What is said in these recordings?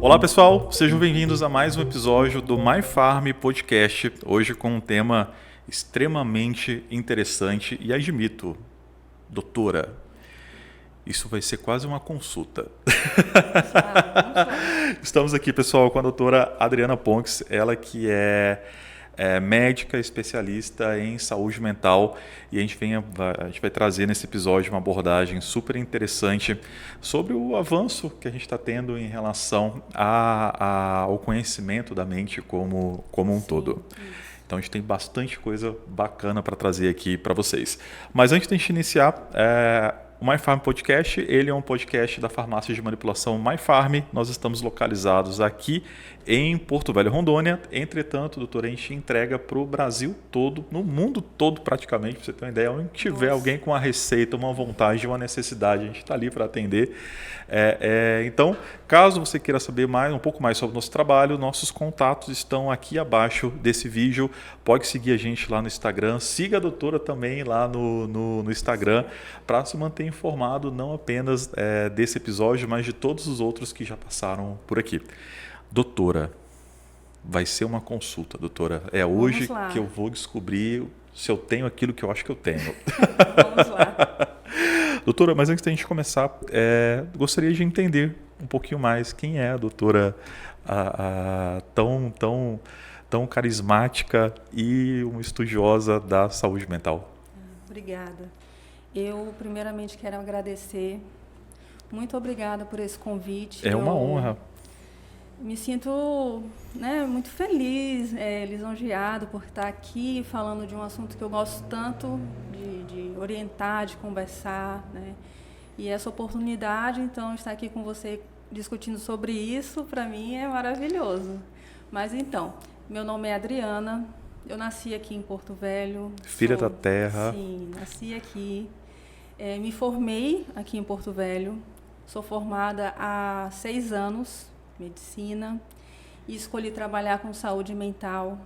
Olá pessoal, sejam bem-vindos a mais um episódio do My Farm Podcast, hoje com um tema extremamente interessante e admito, doutora, isso vai ser quase uma consulta. Vamos lá. Estamos aqui, pessoal, com a doutora Adriana Ponks, ela que é médica especialista em saúde mental, e a gente vai trazer nesse episódio uma abordagem super interessante sobre o avanço que a gente está tendo em relação ao conhecimento da mente como um todo. Então a gente tem bastante coisa bacana para trazer aqui para vocês. Mas antes de a gente iniciar, o My Farm Podcast, ele é um podcast da farmácia de manipulação My Farm. Nós estamos localizados aqui em Porto Velho, Rondônia. Entretanto, doutora, a gente entrega para o Brasil todo, no mundo todo praticamente, para você ter uma ideia. Onde tiver alguém com uma receita, uma vontade, uma necessidade, a gente está ali para atender. Então, caso você queira saber um pouco mais sobre o nosso trabalho, nossos contatos estão aqui abaixo desse vídeo. Pode seguir a gente lá no Instagram. Siga a doutora também lá no Instagram para se manter informado não apenas desse episódio, mas de todos os outros que já passaram por aqui. Doutora, vai ser uma consulta, doutora. É hoje que eu vou descobrir se eu tenho aquilo que eu acho que eu tenho. Vamos lá. Doutora, mas antes da gente começar, gostaria de entender um pouquinho mais quem é a doutora tão carismática e uma estudiosa da saúde mental. Obrigada. Eu, primeiramente, quero agradecer. Muito obrigada por esse convite. É uma honra. Me sinto muito feliz, lisonjeado por estar aqui falando de um assunto que eu gosto tanto de orientar, de conversar, né? E essa oportunidade, então, estar aqui com você discutindo sobre isso, para mim é maravilhoso. Mas então, meu nome é Adriana, eu nasci aqui em Porto Velho. Filha da terra. Sim, nasci aqui. Me formei aqui em Porto Velho, sou formada há 6 anos, medicina, e escolhi trabalhar com saúde mental.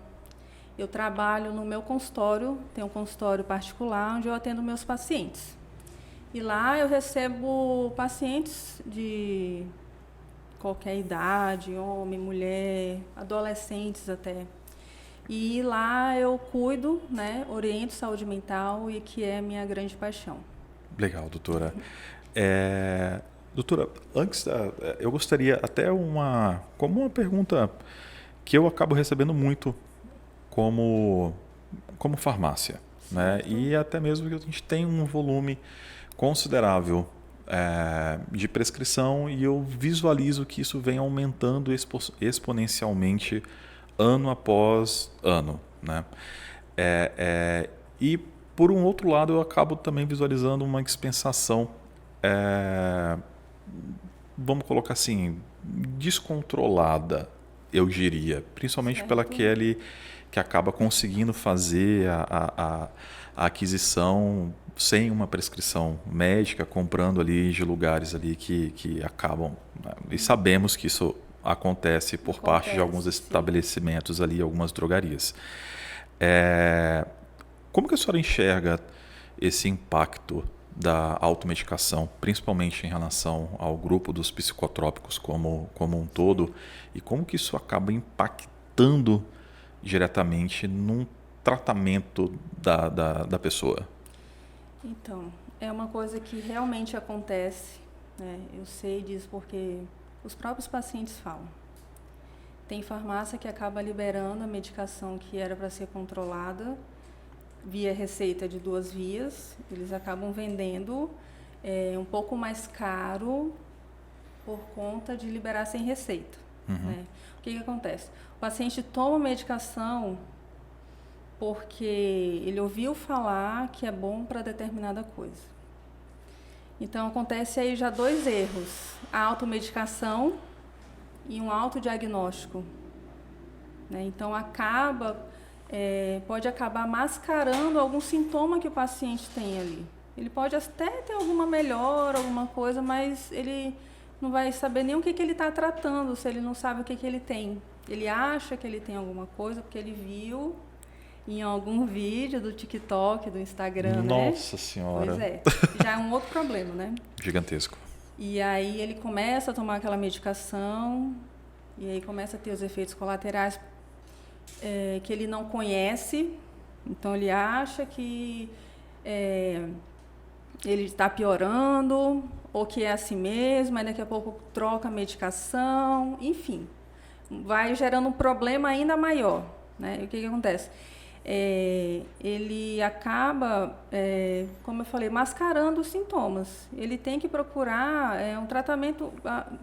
Eu trabalho no meu consultório, tenho um consultório particular onde eu atendo meus pacientes. E lá eu recebo pacientes de qualquer idade, homem, mulher, adolescentes até. E lá eu cuido, oriento saúde mental, e que é a minha grande paixão. Legal, doutora. Doutora, antes eu gostaria até como uma pergunta que eu acabo recebendo muito como farmácia, né? E até mesmo que a gente tem um volume considerável de prescrição, e eu visualizo que isso vem aumentando exponencialmente ano após ano, né? E por um outro lado eu acabo também visualizando uma dispensação, vamos colocar assim, descontrolada, eu diria, principalmente pela Kelly, que acaba conseguindo fazer a aquisição sem uma prescrição médica, comprando ali de lugares ali que acabam, e sabemos que isso acontece por parte de alguns estabelecimentos ali, algumas drogarias. Como que a senhora enxerga esse impacto da automedicação, principalmente em relação ao grupo dos psicotrópicos como um todo, e como que isso acaba impactando diretamente num tratamento da pessoa? Então, é uma coisa que realmente acontece, né? Eu sei disso porque os próprios pacientes falam. Tem farmácia que acaba liberando a medicação que era para ser controlada via receita de 2 vias, eles acabam vendendo um pouco mais caro por conta de liberar sem receita. Né? O que acontece? O paciente toma a medicação porque ele ouviu falar que é bom para determinada coisa. Então, acontece aí já 2 erros: a automedicação e um autodiagnóstico. Né? Então, pode acabar mascarando algum sintoma que o paciente tem ali. Ele pode até ter alguma melhora, alguma coisa, mas ele não vai saber nem o que ele está tratando, se ele não sabe o que ele tem. Ele acha que ele tem alguma coisa porque ele viu em algum vídeo do TikTok, do Instagram, Nossa Senhora! Pois é, já é um outro problema, né? Gigantesco. E aí ele começa a tomar aquela medicação, E aí começa a ter os efeitos colaterais que ele não conhece, então ele acha que ele está piorando, ou que é assim mesmo, aí daqui a pouco troca a medicação, enfim, vai gerando um problema ainda maior, né? E o que acontece? Ele acaba, como eu falei, mascarando os sintomas. Ele tem que procurar um tratamento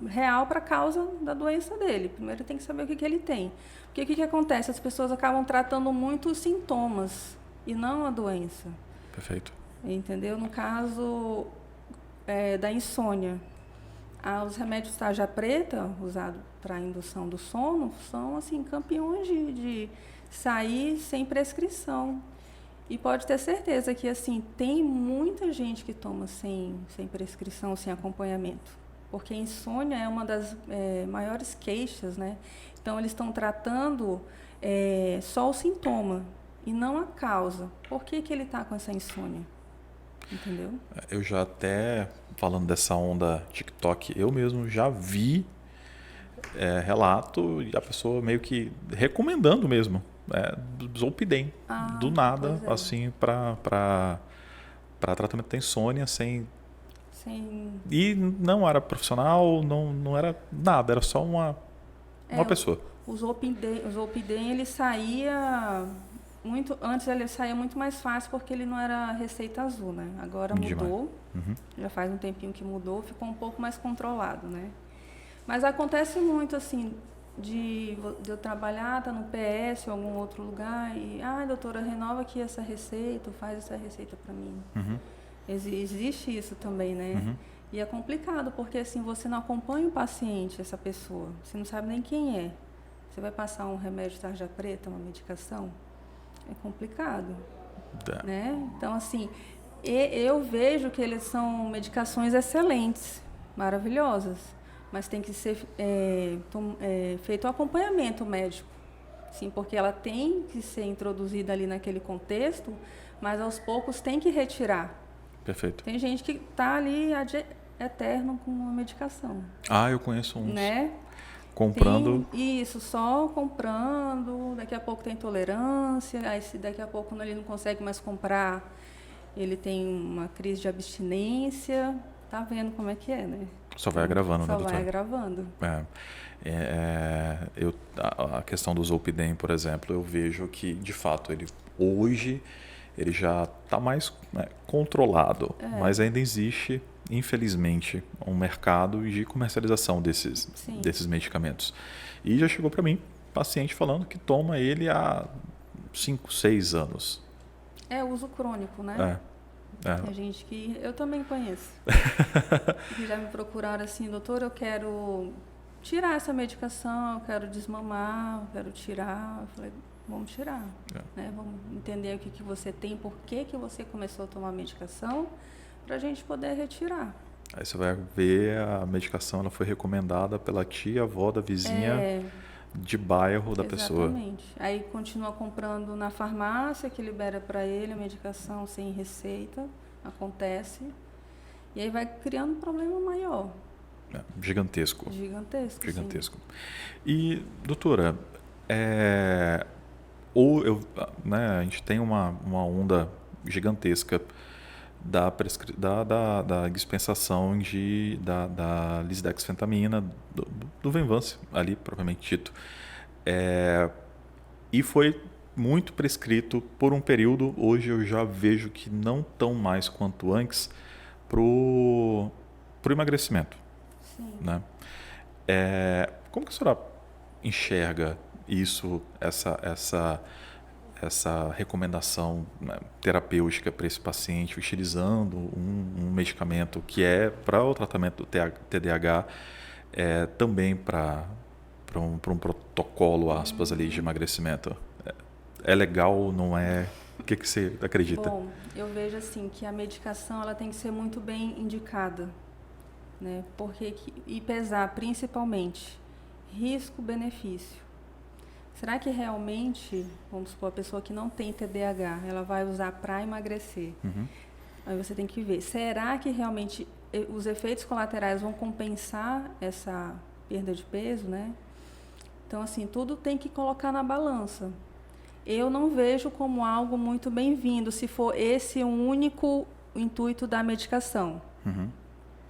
real para a causa da doença dele. Primeiro ele tem que saber o que ele tem. Porque o que acontece? As pessoas acabam tratando muito os sintomas e não a doença. Perfeito. Entendeu? No caso da insônia, os remédios tarja preta, usados para indução do sono, são assim, campeões de sair sem prescrição. E pode ter certeza que assim, tem muita gente que toma sem prescrição, sem acompanhamento. Porque a insônia é uma das maiores queixas, né? Então, eles estão tratando só o sintoma e não a causa. Por que ele está com essa insônia? Entendeu? Eu já até, falando dessa onda TikTok, eu mesmo já vi relato e a pessoa meio que recomendando mesmo. Zolpidem, do nada, assim, para tratamento da insônia, sem... E não era profissional, não era nada, era só uma pessoa. O Zolpidem, ele saía muito... Antes ele saía muito mais fácil porque ele não era receita azul, né? Agora mudou, já faz um tempinho que mudou, ficou um pouco mais controlado, né? Mas acontece muito, assim, de eu trabalhar, tá no PS ou algum outro lugar e, doutora, renova aqui essa receita, faz essa receita para mim. Existe isso também, né? E é complicado, porque assim, você não acompanha o paciente, essa pessoa, você não sabe nem quem é. Você vai passar um remédio tarja preta, uma medicação? É complicado, né? Então, assim, eu vejo que eles são medicações excelentes, maravilhosas, mas tem que ser feito o acompanhamento médico, sim, porque ela tem que ser introduzida ali naquele contexto, mas aos poucos tem que retirar. Perfeito. Tem gente que está ali eterno com uma medicação. Eu conheço uns. Né? Comprando. Isso, só comprando, daqui a pouco tem intolerância, aí se daqui a pouco ele não consegue mais comprar, ele tem uma crise de abstinência, tá vendo como é que é, né? Só vai agravando, né, doutora? Só vai agravando. A questão do Zolpidem, por exemplo, eu vejo que, de fato, hoje ele já está mais controlado, mas ainda existe, infelizmente, um mercado de comercialização desses medicamentos. E já chegou para mim paciente falando que toma ele há 5, 6 anos. Uso crônico, né? Tem gente que eu também conheço, que já me procuraram assim, doutor, eu quero tirar essa medicação, eu quero desmamar, eu quero tirar. Eu falei, vamos tirar, né? Vamos entender o que você tem, por que você começou a tomar a medicação, para a gente poder retirar. Aí você vai ver, a medicação ela foi recomendada pela tia, avó da vizinha de bairro da pessoa. Exatamente. Aí continua comprando na farmácia, que libera para ele a medicação sem receita, acontece, e aí vai criando um problema maior. Gigantesco. Sim. E, doutora, a gente tem uma onda gigantesca da dispensação da lisdexfentamina, do Venvance, ali propriamente dito. E foi muito prescrito por um período, hoje eu já vejo que não tão mais quanto antes, pro emagrecimento. Sim. Né? Como que a senhora enxerga isso, essa recomendação, né, terapêutica para esse paciente, utilizando um medicamento que é para o tratamento do TDAH, também para um protocolo, aspas, ali, de emagrecimento? É legal ou não é? O que você acredita? Bom, eu vejo assim que a medicação ela tem que ser muito bem indicada, né? E pesar principalmente risco-benefício. Será que realmente, vamos supor, a pessoa que não tem TDAH, ela vai usar para emagrecer? Aí você tem que ver, será que realmente os efeitos colaterais vão compensar essa perda de peso, né? Então, assim, tudo tem que colocar na balança. Eu não vejo como algo muito bem-vindo, se for esse o único intuito da medicação. Uhum.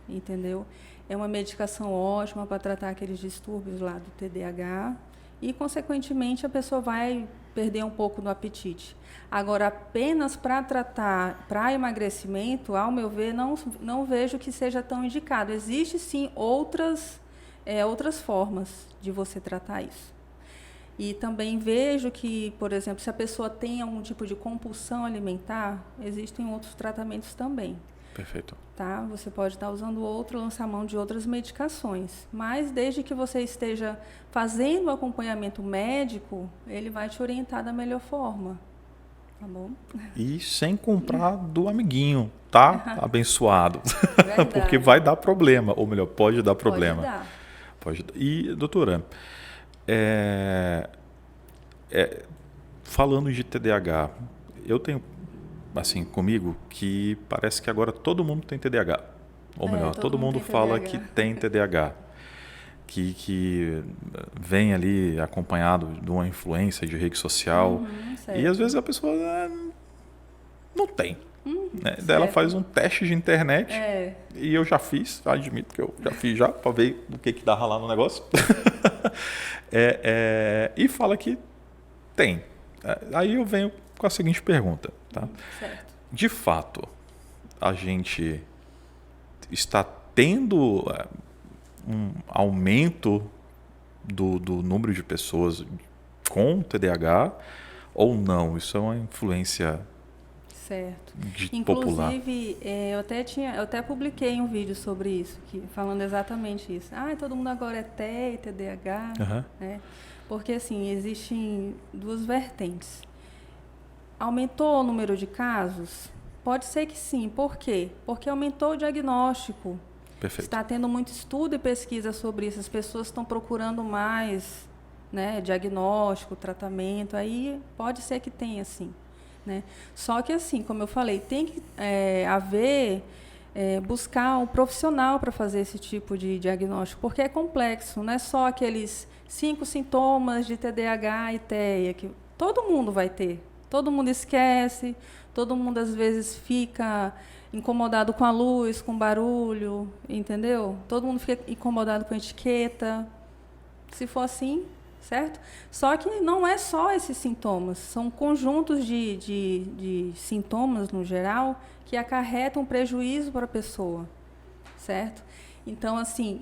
Entendeu? É uma medicação ótima para tratar aqueles distúrbios lá do TDAH e, consequentemente, a pessoa vai perder um pouco do apetite. Agora, apenas para tratar, para emagrecimento, ao meu ver, não vejo que seja tão indicado. Existem, sim, outras formas de você tratar isso. E também vejo que, por exemplo, se a pessoa tem algum tipo de compulsão alimentar, existem outros tratamentos também. Perfeito. Tá? Você pode estar usando lançar mão de outras medicações, mas desde que você esteja fazendo o acompanhamento médico, ele vai te orientar da melhor forma. Tá bom? E sem comprar do amiguinho, tá? Abençoado. Verdade. Porque vai dar problema, ou melhor, pode dar problema. Pode dar. E, doutora, falando de TDAH, eu tenho, assim, comigo, que parece que agora todo mundo tem TDAH. Ou melhor, todo mundo fala que tem TDAH. Que vem ali acompanhado de uma influência de rede social. E às vezes a pessoa não tem. Né? Daí ela faz um teste de internet. E eu já fiz, admito que eu já fiz já, para ver o que dava lá no negócio. E fala que tem. Aí eu venho com a seguinte pergunta. Tá? Certo. De fato, a gente está tendo um aumento do número de pessoas com TDAH ou não? Isso é uma influência popular. Inclusive, eu até publiquei um vídeo sobre isso, falando exatamente isso. Todo mundo agora é TEA e TDAH. Né? Porque, assim, existem duas vertentes. Aumentou o número de casos? Pode ser que sim. Por quê? Porque aumentou o diagnóstico. Perfeito. Está tendo muito estudo e pesquisa sobre isso. As pessoas estão procurando mais, né, diagnóstico, tratamento. Aí pode ser que tenha, sim. Né? Só que, assim, como eu falei, tem que buscar um profissional para fazer esse tipo de diagnóstico, porque é complexo. Não é só aqueles 5 sintomas de TDAH e TEA, que todo mundo vai ter. Todo mundo esquece, todo mundo às vezes fica incomodado com a luz, com barulho, entendeu? Todo mundo fica incomodado com a etiqueta. Se for assim, certo? Só que não é só esses sintomas, são conjuntos de sintomas, no geral, que acarretam prejuízo para a pessoa, certo? Então, assim,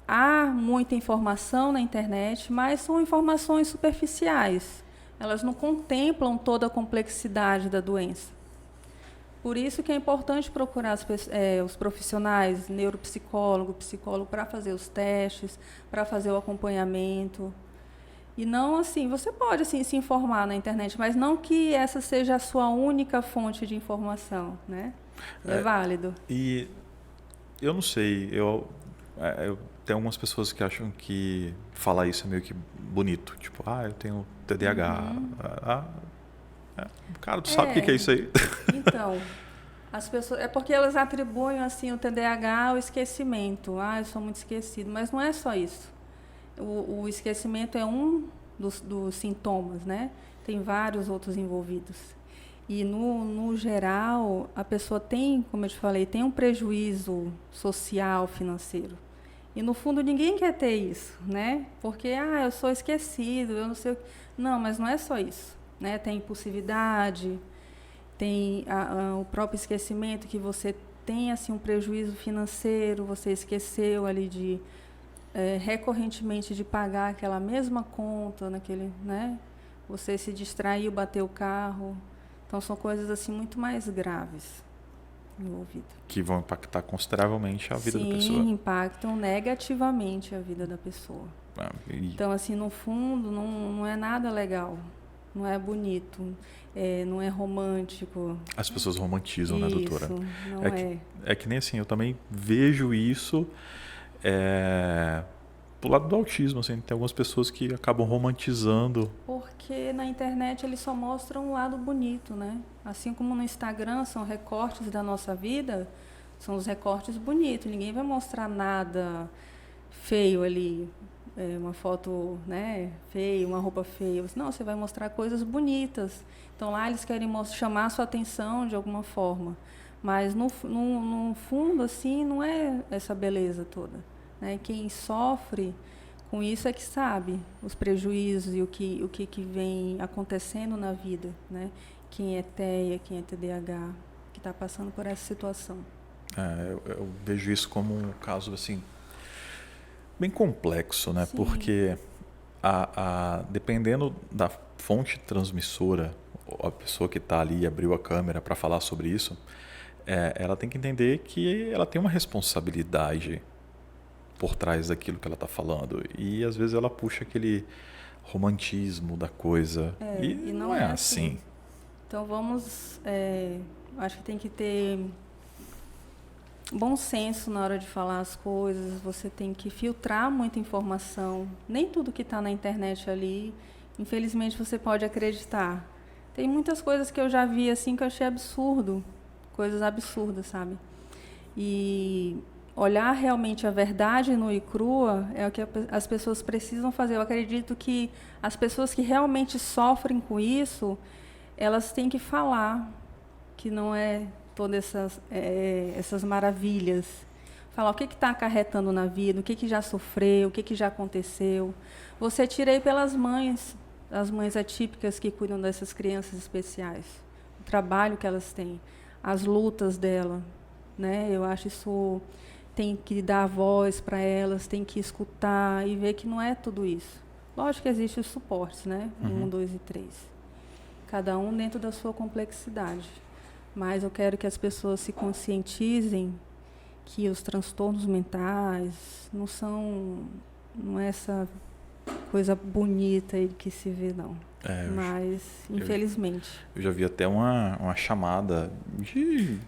há muita informação na internet, mas são informações superficiais. Elas não contemplam toda a complexidade da doença. Por isso que é importante procurar os profissionais, neuropsicólogo, psicólogo, para fazer os testes, para fazer o acompanhamento. E não assim, você pode assim, se informar na internet, mas não que essa seja a sua única fonte de informação, né? É válido. E eu não sei, eu tenho algumas pessoas que acham que falar isso é meio que bonito. Tipo, eu tenho TDAH. Cara, tu sabe o que é isso aí? Então, as pessoas, é porque elas atribuem assim, o TDAH ao esquecimento. Eu sou muito esquecido. Mas não é só isso. O esquecimento é um dos sintomas, né? Tem vários outros envolvidos. E, no geral, a pessoa tem, como eu te falei, tem um prejuízo social, financeiro. E, no fundo, ninguém quer ter isso, né? Porque, eu sou esquecido, eu não sei o que. Não, mas não é só isso, né? Tem impulsividade, tem o próprio esquecimento, que você tem, assim, um prejuízo financeiro, você esqueceu ali de, recorrentemente, de pagar aquela mesma conta, né? Você se distraiu, bateu o carro. Então, são coisas, assim, muito mais graves envolvidas. Que vão impactar consideravelmente a vida da pessoa. Sim, impactam negativamente a vida da pessoa. Então, assim, no fundo, não é nada legal. Não é bonito, não é romântico. As pessoas romantizam, isso, né, doutora? Não é que nem assim, eu também vejo isso do lado do autismo, assim, tem algumas pessoas que acabam romantizando. Porque na internet eles só mostram um lado bonito, né? Assim como no Instagram são recortes da nossa vida, são os recortes bonitos. Ninguém vai mostrar nada feio ali. uma foto, né, feia, uma roupa feia. Não, você vai mostrar coisas bonitas. Então lá eles querem chamar a sua atenção de alguma forma. Mas no fundo, assim, não é essa beleza toda, né? Quem sofre com isso é que sabe os prejuízos e o que vem acontecendo na vida, né? Quem é TEA, quem é TDAH, que está passando por essa situação. Eu vejo isso como um caso assim bem complexo, né? Sim. Porque dependendo da fonte transmissora, a pessoa que está ali abriu a câmera para falar sobre isso, ela tem que entender que ela tem uma responsabilidade por trás daquilo que ela está falando. E às vezes ela puxa aquele romantismo da coisa. E não é assim. Então vamos... acho que tem que ter bom senso na hora de falar as coisas. Você tem que filtrar muita informação. Nem tudo que está na internet ali, infelizmente, você pode acreditar. Tem muitas coisas que eu já vi assim que eu achei absurdo. Coisas absurdas, sabe? E olhar realmente a verdade nua e crua é o que as pessoas precisam fazer. Eu acredito que as pessoas que realmente sofrem com isso, elas têm que falar que não é todas essas maravilhas. Falar o que está acarretando na vida, o que já sofreu, o que já aconteceu. Você tira aí pelas mães, as mães atípicas que cuidam dessas crianças especiais. O trabalho que elas têm, as lutas dela, né? Eu acho isso... Tem que dar voz para elas, tem que escutar e ver que não é tudo isso. Lógico que existem os suportes, né? 1, 2 e 3. Cada um dentro da sua complexidade. Mas eu quero que as pessoas se conscientizem que os transtornos mentais não é essa coisa bonita aí que se vê, não. Mas, infelizmente. Eu já vi até uma chamada de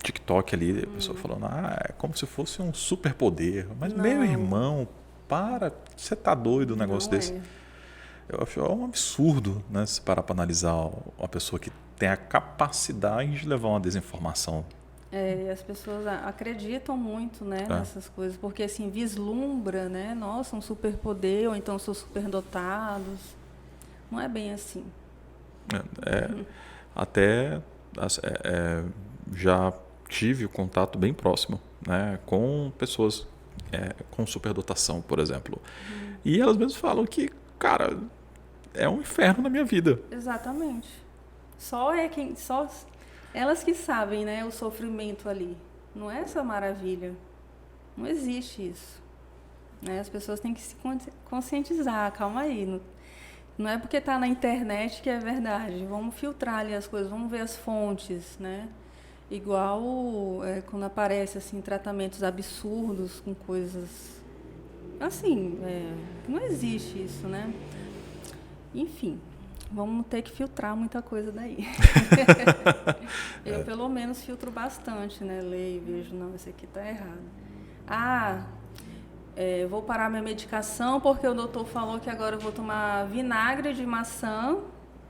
TikTok ali, a pessoa falando, é como se fosse um superpoder. Mas, meu irmão, você tá doido um negócio desse? Eu acho um absurdo, né, se parar para analisar uma pessoa que tem a capacidade de levar uma desinformação. As pessoas acreditam muito, né, nessas coisas, porque assim, vislumbra, né, nossa, um superpoder, ou então são superdotados. Não é bem assim. Até já tive o contato bem próximo, né, com pessoas com superdotação, por exemplo. E elas mesmas falam que, cara, é um inferno na minha vida. Exatamente. Só elas que sabem, né, o sofrimento ali. Não é essa maravilha. Não existe isso. Né? As pessoas têm que se conscientizar. Calma aí. Não é porque está na internet que é verdade. Vamos filtrar ali as coisas, vamos ver as fontes, né? Igual quando aparece assim, tratamentos absurdos com coisas... Assim, não existe isso, né? Enfim, vamos ter que filtrar muita coisa daí. Eu, pelo menos, filtro bastante, né? Leio, vejo, não, isso aqui está errado. Vou parar minha medicação porque o doutor falou que agora eu vou tomar vinagre de maçã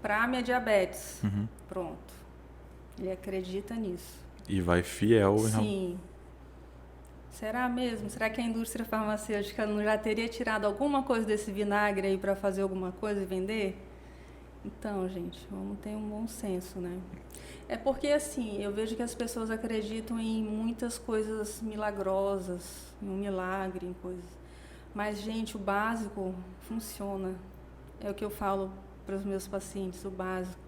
para minha diabetes. Pronto. Ele acredita nisso. E vai fiel. Sim. Será mesmo? Será que a indústria farmacêutica não já teria tirado alguma coisa desse vinagre aí para fazer alguma coisa e vender? Então, gente, vamos ter um bom senso, né? É porque, assim, eu vejo que as pessoas acreditam em muitas coisas milagrosas, em um milagre, em coisas. Mas, gente, o básico funciona. É o que eu falo para os meus pacientes, o básico.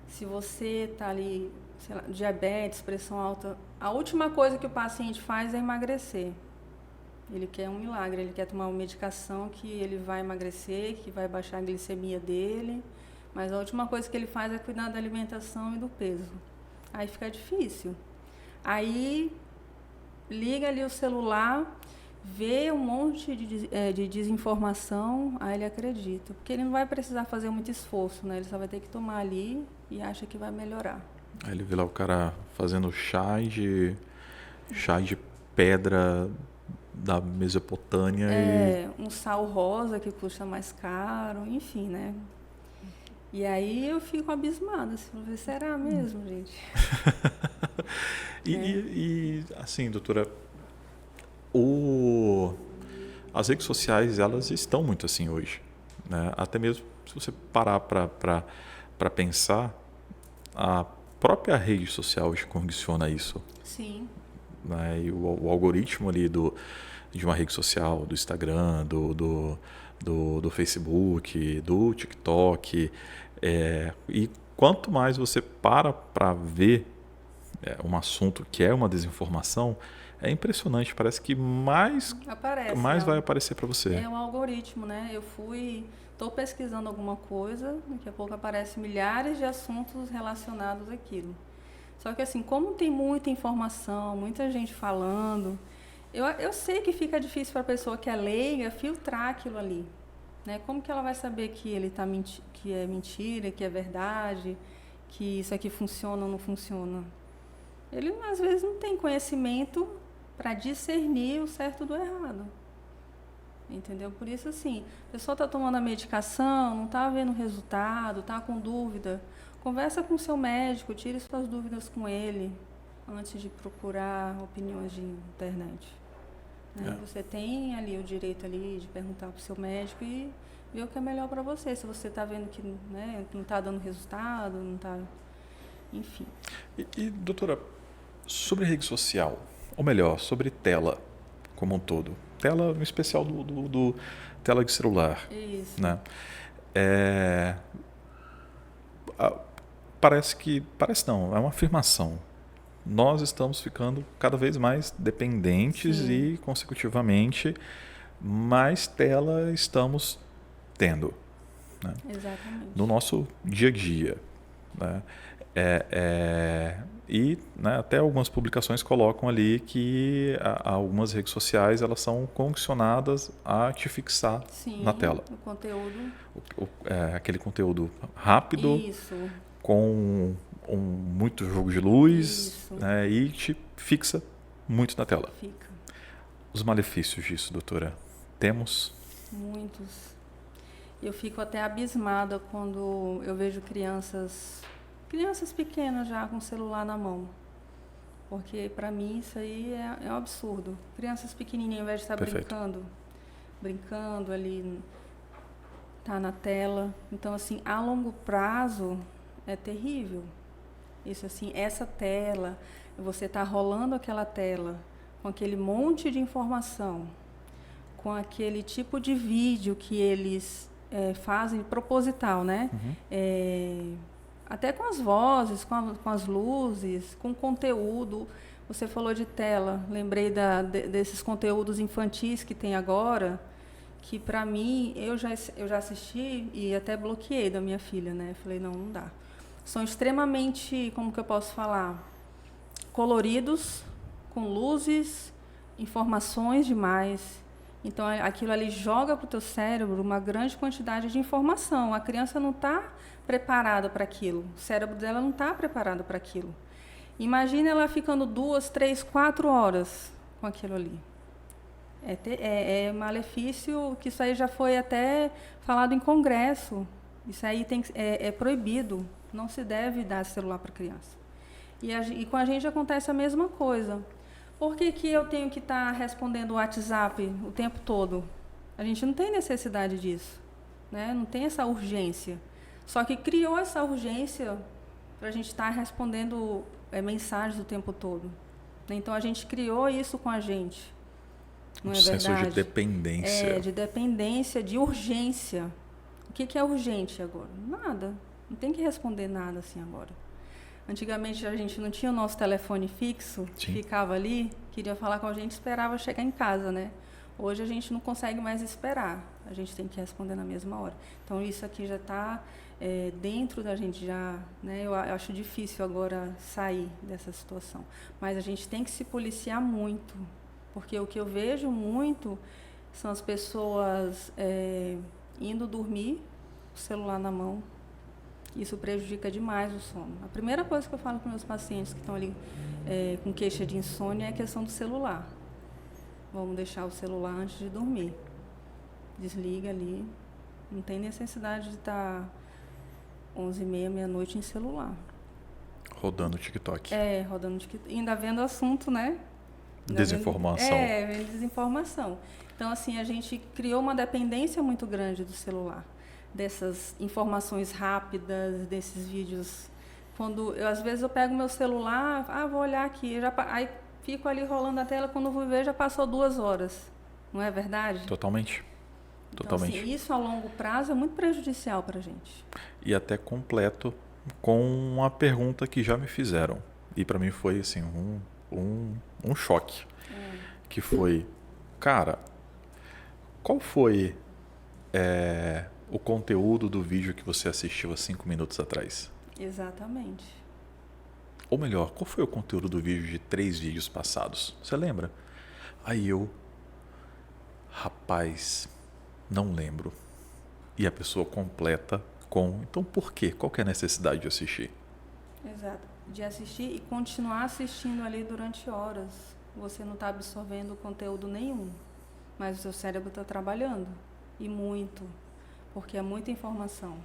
Se você está ali, sei lá, diabetes, pressão alta, a última coisa que o paciente faz é emagrecer. Ele quer um milagre, ele quer tomar uma medicação que ele vai emagrecer, que vai baixar a glicemia dele, mas a última coisa que ele faz é cuidar da alimentação e do peso. Aí fica difícil. Aí liga ali o celular, vê um monte de desinformação, aí ele acredita. Porque ele não vai precisar fazer muito esforço, né? Ele só vai ter que tomar ali e acha que vai melhorar. Aí ele vê lá o cara fazendo chá de pedra da Mesopotâmia. Um sal rosa que custa mais caro, enfim, né? E aí eu fico abismada, assim, será mesmo, gente? E assim, doutora, as redes sociais, elas estão muito assim hoje, né? Até mesmo se você parar para pensar, a própria rede social hoje condiciona isso. Sim. Né? E o algoritmo ali de uma rede social, do Instagram, do Facebook, do TikTok, e quanto mais você para ver um assunto que é uma desinformação, é impressionante, parece que mais vai aparecer para você. É um algoritmo, né? Estou pesquisando alguma coisa, daqui a pouco aparecem milhares de assuntos relacionados àquilo. Só que assim, como tem muita informação, muita gente falando, eu sei que fica difícil para a pessoa que é leiga filtrar aquilo ali. Né? Como que ela vai saber que que é mentira, que é verdade, que isso aqui funciona ou não funciona? Ele às vezes não tem conhecimento para discernir o certo do errado. Entendeu? Por isso, assim, a pessoa está tomando a medicação, não está vendo o resultado, está com dúvida. Conversa com o seu médico, tire suas dúvidas com ele antes de procurar opiniões de internet. Né? Você tem ali o direito ali de perguntar para o seu médico e ver o que é melhor para você. Se você está vendo que, né, não está dando resultado, não está... Enfim. E, doutora, sobre rede social, ou melhor, sobre tela como um todo. Tela, no especial do tela de celular. Isso. Né? Parece não, é uma afirmação. Nós estamos ficando cada vez mais dependentes. Sim. E, consecutivamente, mais tela estamos tendo. Né? Exatamente. No nosso dia a dia. Né? E, né, até algumas publicações colocam ali que algumas redes sociais elas são condicionadas a te fixar. Sim, na tela. O conteúdo. Aquele conteúdo rápido. Isso. Com muito jogo de luz, né, e te fixa muito na tela. Fica. Os malefícios disso, doutora, temos? Muitos. Eu fico até abismada quando eu vejo crianças pequenas já com o celular na mão. Porque, para mim, isso aí é um absurdo. Crianças pequenininhas, ao invés de estar brincando ali, tá na tela. Então, assim, a longo prazo é terrível. Isso, assim, essa tela, você tá rolando aquela tela com aquele monte de informação, com aquele tipo de vídeo que eles fazem proposital, né? Uhum. Até com as vozes, com as luzes, com conteúdo. Você falou de tela, lembrei desses conteúdos infantis que tem agora, que para mim, eu já assisti e até bloqueei da minha filha, né? Falei, não dá. São extremamente, como que eu posso falar, coloridos, com luzes, informações demais. Então, aquilo ali joga para o teu cérebro uma grande quantidade de informação. A criança não está preparada para aquilo. O cérebro dela não está preparado para aquilo. Imagina ela ficando 2, 3, 4 horas com aquilo ali. É malefício, que isso aí já foi até falado em congresso. Isso aí é proibido. Não se deve dar celular para criança. E com a gente acontece a mesma coisa. Por que eu tenho que estar respondendo o WhatsApp o tempo todo? A gente não tem necessidade disso. Né? Não tem essa urgência. Só que criou essa urgência para a gente estar respondendo mensagens o tempo todo. Então, a gente criou isso com a gente. Não é verdade? Senso de dependência. De dependência, de urgência. O que é urgente agora? Nada. Não tem que responder nada assim agora. Antigamente a gente não tinha o nosso telefone fixo, ficava ali, queria falar com a gente, esperava chegar em casa, né? Hoje a gente não consegue mais esperar, a gente tem que responder na mesma hora. Então isso aqui já está dentro da gente já, né? Eu acho difícil agora sair dessa situação, mas a gente tem que se policiar muito, porque o que eu vejo muito são as pessoas indo dormir, o celular na mão. Isso prejudica demais o sono. A primeira coisa que eu falo para meus pacientes que estão ali com queixa de insônia é a questão do celular. Vamos deixar o celular antes de dormir. Desliga ali. Não tem necessidade de estar 11h30, meia-noite em celular. Rodando o TikTok. Rodando o TikTok. E ainda vendo assunto, né? Desinformação. Vem desinformação. Então, assim, a gente criou uma dependência muito grande do celular, dessas informações rápidas, desses vídeos. Às vezes eu pego meu celular, vou olhar aqui, aí fico ali rolando a tela, quando vou ver já passou 2 horas. Não é verdade? Totalmente. Então, assim, isso a longo prazo é muito prejudicial para a gente. E até completo com uma pergunta que já me fizeram. E para mim foi assim, um choque. Que foi, cara, qual foi o conteúdo do vídeo que você assistiu há 5 minutos atrás? Exatamente. Ou melhor, qual foi o conteúdo do vídeo de 3 vídeos passados? Você lembra? Aí rapaz, não lembro. E a pessoa completa então por quê? Qual que é a necessidade de assistir? Exato, de assistir e continuar assistindo ali durante horas. Você não está absorvendo conteúdo nenhum, mas o seu cérebro está trabalhando, e muito, porque é muita informação,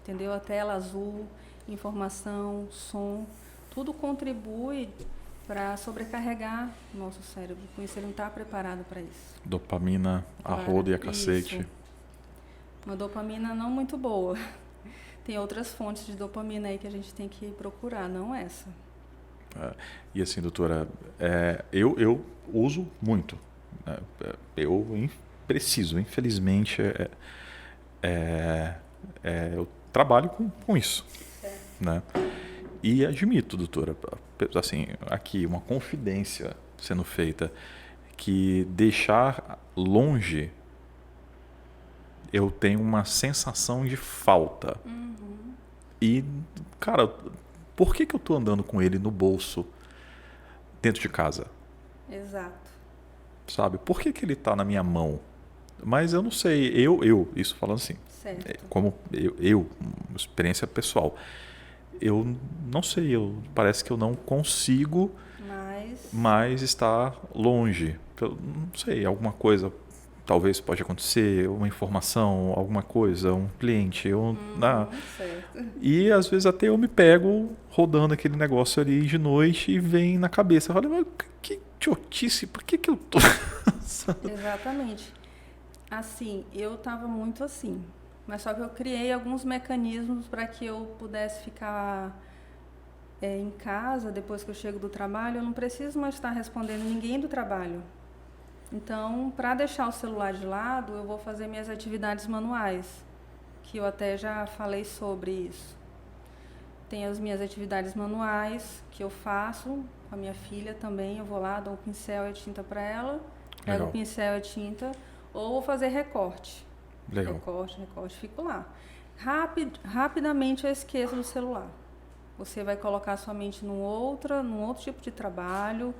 entendeu? A tela azul, informação, som, tudo contribui para sobrecarregar o nosso cérebro, com isso ele não está preparado para isso. Dopamina, a roda e a cacete. Isso. Uma dopamina não muito boa. Tem outras fontes de dopamina aí que a gente tem que procurar, não essa. E assim, doutora, eu uso muito. Eu preciso, infelizmente, eu trabalho com isso. Né? E admito, doutora, assim, aqui uma confidência sendo feita, que deixar longe, eu tenho uma sensação de falta. E, cara, por que eu tô andando com ele no bolso dentro de casa? Exato. Sabe? Por que ele tá na minha mão? Mas eu não sei, isso falando assim, Certo. como experiência pessoal, eu não sei, parece que eu não consigo mais estar longe. Eu não sei, alguma coisa talvez pode acontecer, uma informação, alguma coisa, um cliente. Certo. E às vezes até eu me pego rodando aquele negócio ali de noite e vem na cabeça. Eu falo, mas que idiotice, por que eu tô... Exatamente. Assim, eu estava muito assim. Mas só que eu criei alguns mecanismos para que eu pudesse ficar em casa, depois que eu chego do trabalho, eu não preciso mais estar respondendo ninguém do trabalho. Então, para deixar o celular de lado, eu vou fazer minhas atividades manuais, que eu até já falei sobre isso. Tem as minhas atividades manuais que eu faço com a minha filha também. Eu vou lá, dou um pincel e tinta para ela, pego o pincel e tinta, ou vou fazer recorte. Legal. Recorte, fico lá. Rapidamente eu esqueço do celular. Você vai colocar sua mente num outro tipo de trabalho,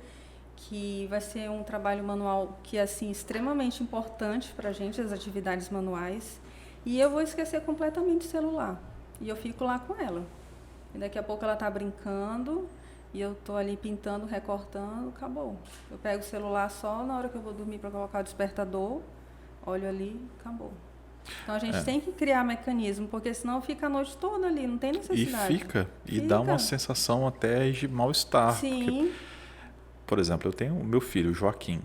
que vai ser um trabalho manual que é assim, extremamente importante para a gente, as atividades manuais, e eu vou esquecer completamente o celular. E eu fico lá com ela. E daqui a pouco ela está brincando, e eu estou ali pintando, recortando, acabou. Eu pego o celular só na hora que eu vou dormir para colocar o despertador, olho ali, acabou. Então a gente tem que criar mecanismo, porque senão fica a noite toda ali, não tem necessidade. E dá uma sensação até de mal-estar. Sim. Porque, por exemplo, eu tenho o meu filho, Joaquim.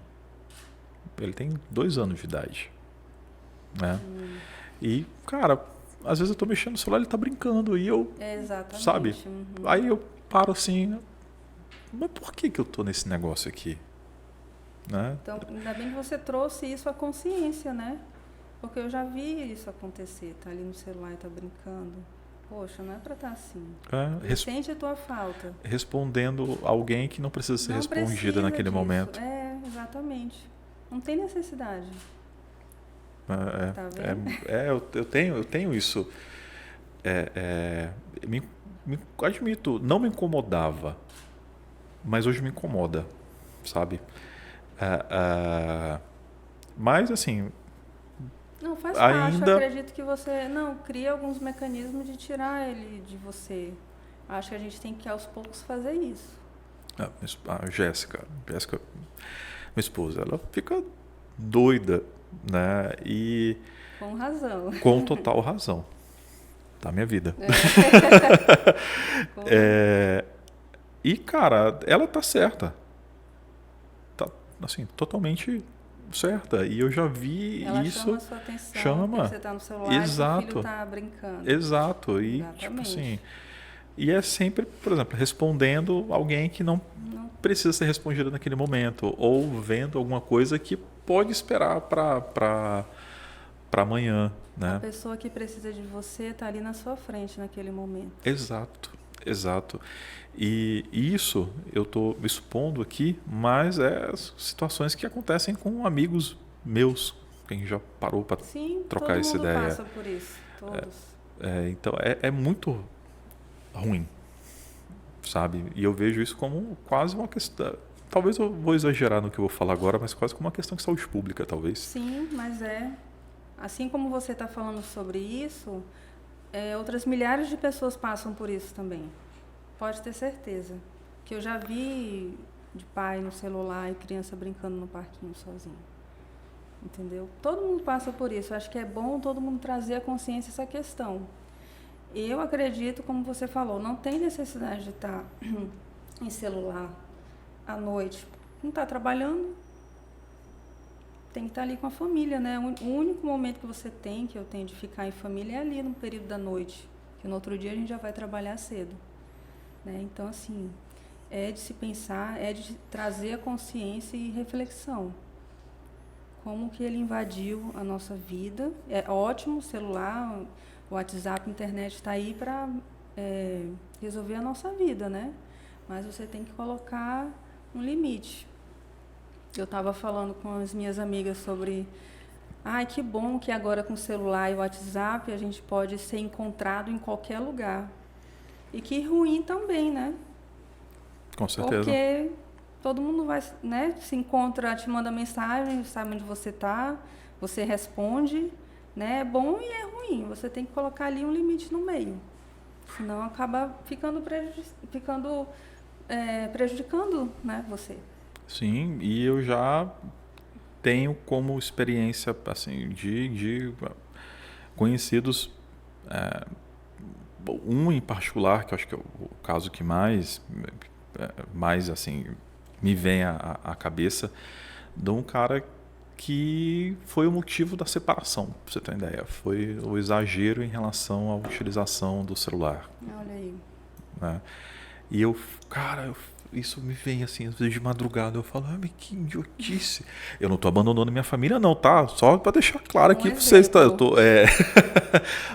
Ele tem 2 anos de idade. Né? E, cara, às vezes eu tô mexendo no celular, ele tá brincando. E eu, exatamente. Sabe? Aí eu paro assim, mas por que eu tô nesse negócio aqui? Né? Então, ainda bem que você trouxe isso à consciência, né? Porque eu já vi isso acontecer, tá ali no celular e tá brincando. Poxa, não é pra estar assim. Sente a tua falta. Respondendo alguém que não precisa ser respondida naquele momento. Exatamente. Não tem necessidade. Tá vendo? Eu tenho isso. Admito, não me incomodava, mas hoje me incomoda, sabe? Mas assim... Não, faz parte. Eu acredito que você cria alguns mecanismos de tirar ele de você. Acho que a gente tem que, aos poucos, fazer isso. A Jéssica, minha esposa, ela fica doida, né? E com razão. Com total razão. Da minha vida. E, cara, ela tá certa. assim, totalmente certa. E eu já vi Ela isso. chama a sua atenção, Chama. porque você está no celular e seu Exato. filho está brincando. Exato. E, tipo Exatamente. assim, e é sempre, por exemplo, respondendo alguém que não precisa ser respondido naquele momento, ou vendo alguma coisa que pode esperar para amanhã, A né? pessoa que precisa de você está ali na sua frente naquele momento. Exato, exato. E isso eu estou expondo aqui, mas é situações que acontecem com amigos meus, quem já parou para Sim, trocar todo essa mundo ideia. passa por isso, todos. Então é muito ruim, sabe? E eu vejo isso como quase uma questão. Talvez eu vou exagerar no que eu vou falar agora, mas quase como uma questão de saúde pública, talvez. Sim, mas assim como você está falando sobre isso, outras milhares de pessoas passam por isso também. Pode ter certeza. Que eu já vi de pai no celular e criança brincando no parquinho sozinho. Entendeu? Todo mundo passa por isso. Eu acho que é bom todo mundo trazer à consciência essa questão. Eu acredito, como você falou, não tem necessidade de estar em celular à noite. Não está trabalhando, tem que estar ali com a família, né? O único momento que você tem, que eu tenho de ficar em família, é ali no período da noite. Que no outro dia a gente já vai trabalhar cedo. Né? Então, assim, é de se pensar, é de trazer a consciência e reflexão. Como que ele invadiu a nossa vida. É ótimo o celular, o WhatsApp, a internet está aí para resolver a nossa vida, né? Mas você tem que colocar um limite. Eu estava falando com as minhas amigas sobre... Ai, que bom que agora com o celular e o WhatsApp a gente pode ser encontrado em qualquer lugar. E que ruim também, né? Com certeza. Porque todo mundo vai, né, se encontra, te manda mensagem, sabe onde você está, você responde, né? É bom e é ruim. Você tem que colocar ali um limite no meio. Senão acaba prejudicando, né, você. Sim, e eu já tenho como experiência assim de conhecidos, um em particular, que eu acho que é o caso que mais assim me vem à cabeça, de um cara que foi o motivo da separação, pra você ter uma ideia. Foi o exagero em relação à utilização do celular. Olha aí. Né? E isso me vem assim, às vezes de madrugada, eu falo, mas que idiotice. Eu não tô abandonando minha família não, tá? Só para deixar claro aqui para vocês, tá?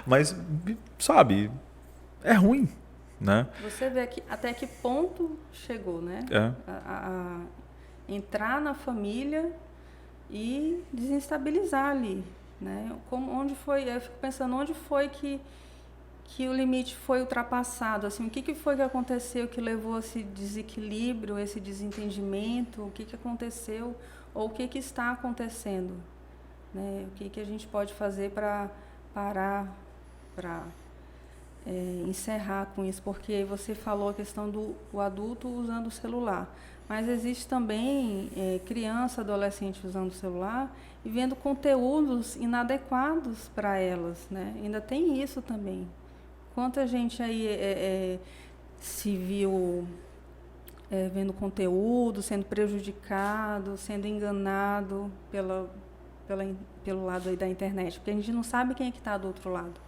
Mas, sabe, é ruim, né? Você vê até que ponto chegou, né? A entrar na família e desestabilizar ali, né? Onde foi? Eu fico pensando, onde foi que o limite foi ultrapassado? Assim, o que foi que aconteceu que levou a esse desequilíbrio, esse desentendimento? O que aconteceu ou o que está acontecendo? Né? O que a gente pode fazer para parar, para encerrar com isso? Porque você falou a questão do adulto usando o celular, mas existe também criança, adolescente usando o celular e vendo conteúdos inadequados para elas, né? Ainda tem isso também. Quanta gente aí se viu vendo conteúdo, sendo prejudicado, sendo enganado pelo lado aí da internet, porque a gente não sabe quem é que está do outro lado.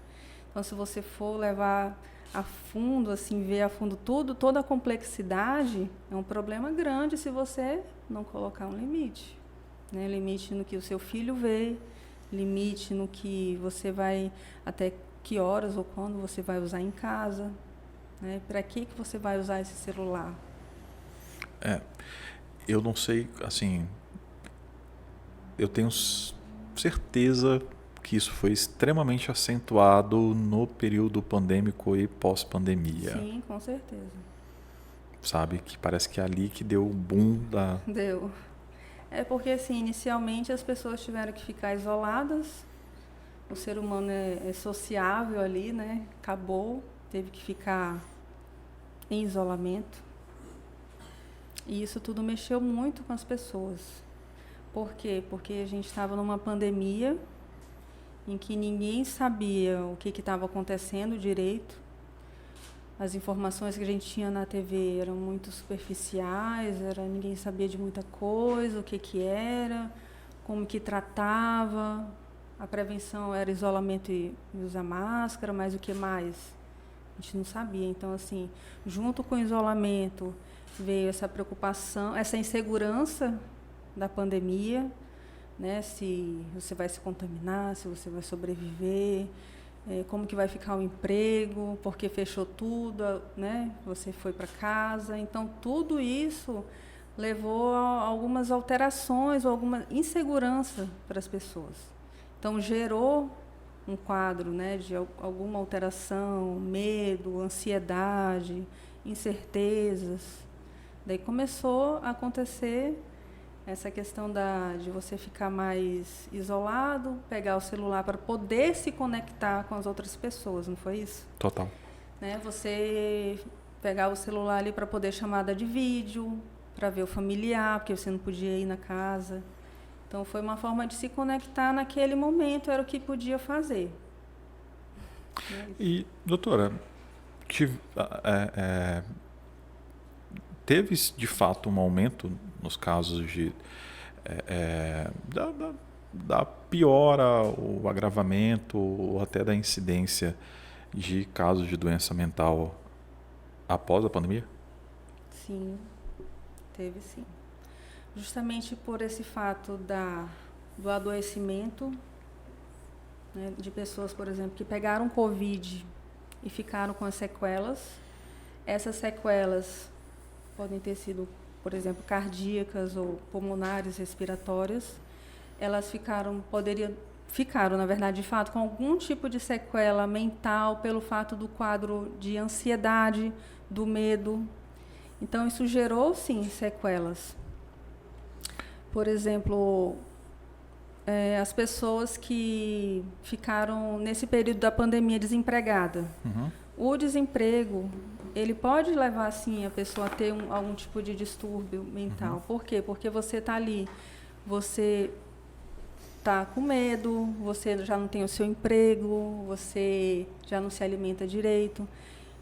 Então, se você for levar a fundo, assim, ver a fundo toda a complexidade, é um problema grande se você não colocar um limite. Né? Limite no que o seu filho vê, limite no que você vai, até que horas ou quando você vai usar em casa. Né? Para que você vai usar esse celular? Eu não sei, assim, eu tenho certeza que isso foi extremamente acentuado no período pandêmico e pós-pandemia. Sim, com certeza. Sabe? Que parece que é ali que deu o boom da... Deu. É porque, assim, inicialmente as pessoas tiveram que ficar isoladas, o ser humano é sociável ali, né? Acabou, teve que ficar em isolamento. E isso tudo mexeu muito com as pessoas. Por quê? Porque a gente estava numa pandemia em que ninguém sabia o que estava acontecendo direito. As informações que a gente tinha na TV eram muito superficiais, ninguém sabia de muita coisa, o que era, como que tratava. A prevenção era isolamento e usar máscara, mas o que mais? A gente não sabia. Então, assim, junto com o isolamento, veio essa preocupação, essa insegurança da pandemia, né? Se você vai se contaminar, se você vai sobreviver, como que vai ficar o emprego, porque fechou tudo, né? Você foi para casa. Então, tudo isso levou a algumas alterações ou alguma insegurança para as pessoas. Então, gerou um quadro, né, de alguma alteração, medo, ansiedade, incertezas. Daí começou a acontecer essa questão de você ficar mais isolado, pegar o celular para poder se conectar com as outras pessoas, não foi isso? Total. Né? Você pegar o celular ali para poder chamada de vídeo, para ver o familiar, porque você não podia ir na casa. Então, foi uma forma de se conectar naquele momento, era o que podia fazer. E, doutora, teve de fato um aumento nos casos da piora, o agravamento ou até da incidência de casos de doença mental após a pandemia? Sim, teve sim. Justamente por esse fato do adoecimento, né, de pessoas, por exemplo, que pegaram Covid e ficaram com as sequelas. Essas sequelas podem ter sido, por exemplo, cardíacas ou pulmonares, respiratórias. Elas ficaram, na verdade, de fato, com algum tipo de sequela mental pelo fato do quadro de ansiedade, do medo. Então, isso gerou, sim, sequelas. Por exemplo, as pessoas que ficaram, nesse período da pandemia, desempregadas. Uhum. O desemprego, ele pode levar, sim, a pessoa a ter algum tipo de distúrbio mental. Uhum. Por quê? Porque você está ali, você está com medo, você já não tem o seu emprego, você já não se alimenta direito.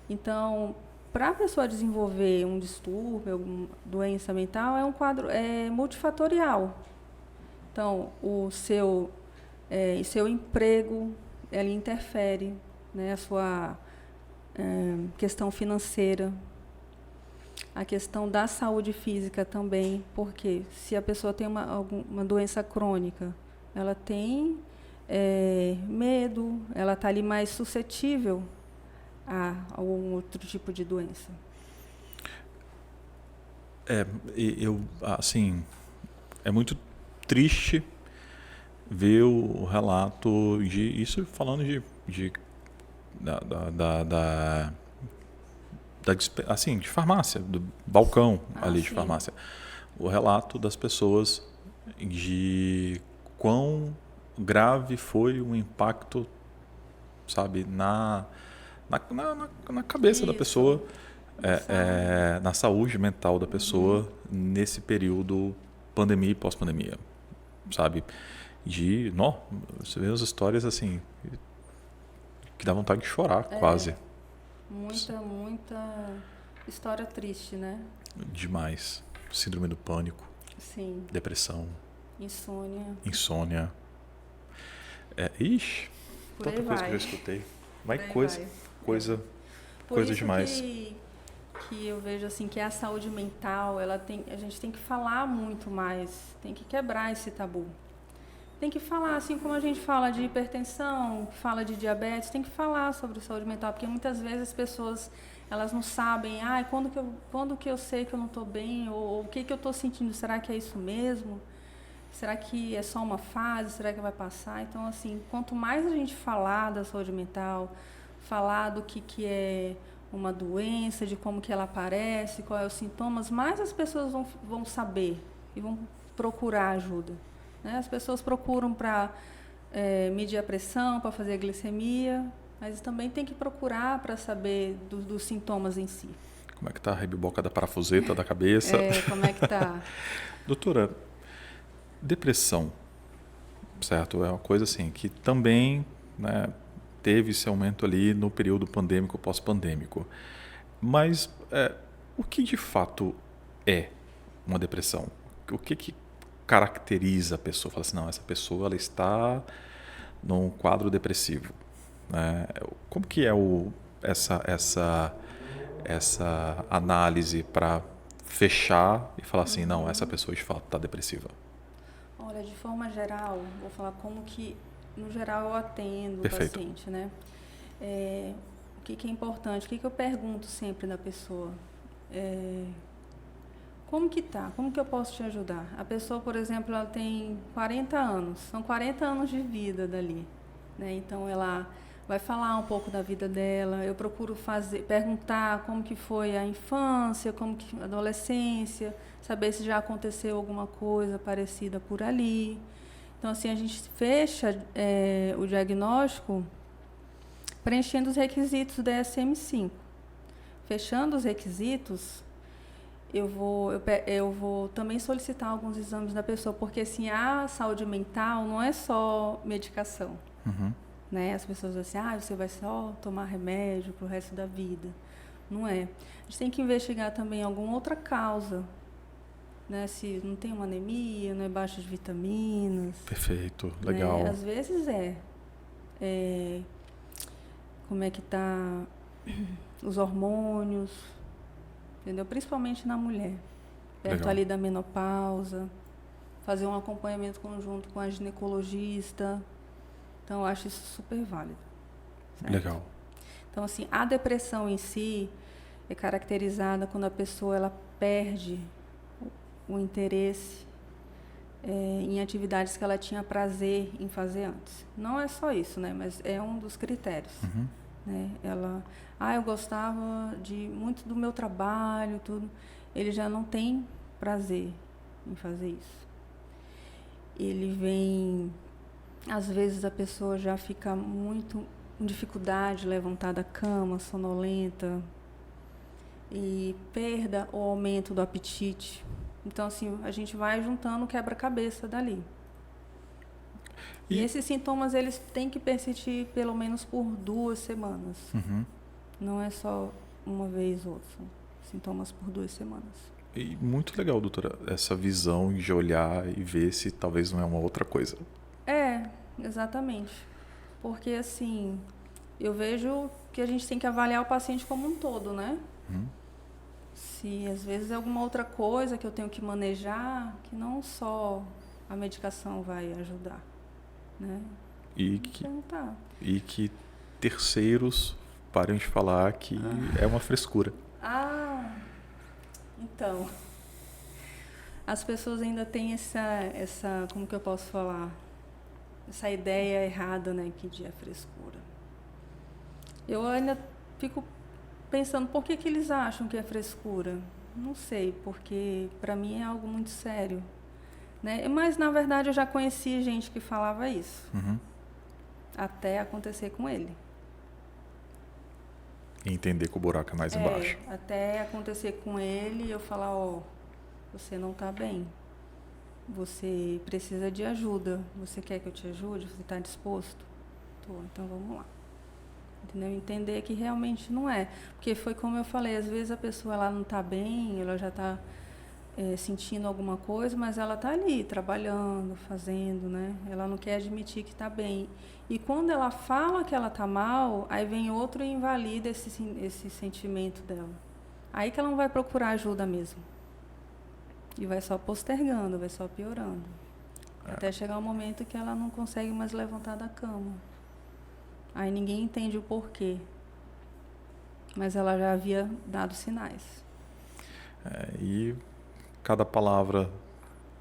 Então, para a pessoa desenvolver um distúrbio, alguma doença mental, é um quadro multifatorial. Então, o seu emprego, ele interfere, né, a sua questão financeira, a questão da saúde física também, porque se a pessoa tem uma doença crônica, ela tem medo, ela está ali mais suscetível a algum outro tipo de doença. É muito triste ver o relato isso falando de farmácia, do balcão ali de farmácia. O relato das pessoas de quão grave foi o impacto, sabe, na cabeça da pessoa, na saúde mental da pessoa nesse período pandemia e pós-pandemia, sabe? Você vê as histórias assim que dá vontade de chorar, quase. Muita história triste, né? Demais. Síndrome do pânico. Sim. Depressão. Insônia. Tanta coisa que eu já escutei. Coisa demais. Que eu vejo assim que a saúde mental, a gente tem que falar muito mais, tem que quebrar esse tabu. Tem que falar, assim como a gente fala de hipertensão, fala de diabetes, tem que falar sobre saúde mental, porque muitas vezes as pessoas, elas não sabem, quando que eu sei que eu não estou bem, ou o que eu estou sentindo, será que é isso mesmo? Será que é só uma fase? Será que vai passar? Então, assim, quanto mais a gente falar da saúde mental, falar do que é uma doença, de como que ela aparece, quais são os sintomas, mais as pessoas vão saber e vão procurar ajuda. Né? As pessoas procuram para medir a pressão, para fazer a glicemia, mas também tem que procurar para saber dos sintomas em si. Como é que está a rebiboca da parafuseta da cabeça? Como é que está? Doutora, depressão, certo? É uma coisa assim que também, né, teve esse aumento ali no período pandêmico, pós-pandêmico. Mas o que de fato é uma depressão? O que caracteriza a pessoa? Fala assim, não, essa pessoa ela está num quadro depressivo, né? Como que é essa análise para fechar e falar assim, não, essa pessoa de fato está depressiva? Olha, de forma geral, vou falar como que, no geral, eu atendo o Perfeito. paciente, né? O que é importante? O que eu pergunto sempre da pessoa? Como que tá? Como que eu posso te ajudar? A pessoa, por exemplo, ela tem 40 anos. São 40 anos de vida dali, né? Então, ela vai falar um pouco da vida dela. Eu procuro perguntar como que foi a infância, como que a adolescência, saber se já aconteceu alguma coisa parecida por ali. Então, assim, a gente fecha o diagnóstico preenchendo os requisitos do DSM-5. Fechando os requisitos, eu vou também solicitar alguns exames da pessoa, porque assim, a saúde mental não é só medicação. Uhum. Né? As pessoas dizem assim, você vai só tomar remédio para o resto da vida. Não é. A gente tem que investigar também alguma outra causa, né? Se não tem uma anemia, não é baixa de vitaminas. Perfeito, legal. Né? Às vezes como é que tá os hormônios, entendeu? Principalmente na mulher, perto Legal. ali da menopausa, fazer um acompanhamento conjunto com a ginecologista. Então, eu acho isso super válido. Certo? Legal. Então, assim, a depressão em si é caracterizada quando a pessoa ela perde o interesse em atividades que ela tinha prazer em fazer antes. Não é só isso, né? Mas é um dos critérios. Uhum. Né? Eu gostava muito do meu trabalho, tudo. Ele já não tem prazer em fazer isso. Ele vem, às vezes a pessoa já fica muito com dificuldade de levantar da cama, sonolenta, e perda ou aumento do apetite. Então, assim, a gente vai juntando o quebra-cabeça dali. E esses sintomas, eles têm que persistir pelo menos por 2 semanas. Uhum. Não é só uma vez ou outra. São sintomas por 2 semanas. E muito legal, doutora, essa visão de olhar e ver se talvez não é uma outra coisa. Exatamente. Porque, assim, eu vejo que a gente tem que avaliar o paciente como um todo, né? Uhum. Se às vezes é alguma outra coisa que eu tenho que manejar, que não só a medicação vai ajudar, né? E que terceiros parem de falar que é uma frescura. Então, as pessoas ainda têm essa, como que eu posso falar? Essa ideia errada, né, que de é frescura. Eu ainda fico pensando, por que eles acham que é frescura? Não sei, porque para mim é algo muito sério. Né? Mas, na verdade, eu já conheci gente que falava isso. Uhum. Até acontecer com ele. E entender que o buraco é mais embaixo. Até acontecer com ele e eu falar, você não está bem. Você precisa de ajuda. Você quer que eu te ajude? Você está disposto? Tô, então vamos lá. Entendeu? Entender que realmente não é. Porque foi como eu falei, às vezes a pessoa ela não está bem, ela já está sentindo alguma coisa, mas ela está ali, trabalhando, fazendo, né? Ela não quer admitir que está bem. E quando ela fala que ela está mal, aí vem outro e invalida esse sentimento dela. Aí que ela não vai procurar ajuda mesmo. E vai só postergando, vai só piorando. Até chegar um momento que ela não consegue mais levantar da cama. Aí ninguém entende o porquê. Mas ela já havia dado sinais. E cada palavra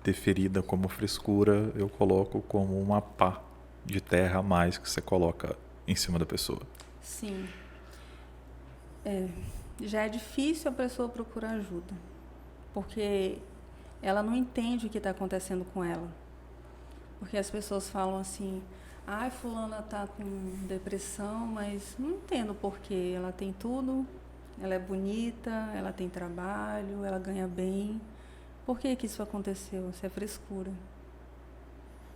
deferida como frescura, eu coloco como uma pá de terra a mais que você coloca em cima da pessoa. Sim. Já é difícil a pessoa procurar ajuda. Porque ela não entende o que está acontecendo com ela. Porque as pessoas falam assim, fulana está com depressão, mas não entendo o porquê. Ela tem tudo, ela é bonita, ela tem trabalho, ela ganha bem. Por que isso aconteceu? Isso é frescura.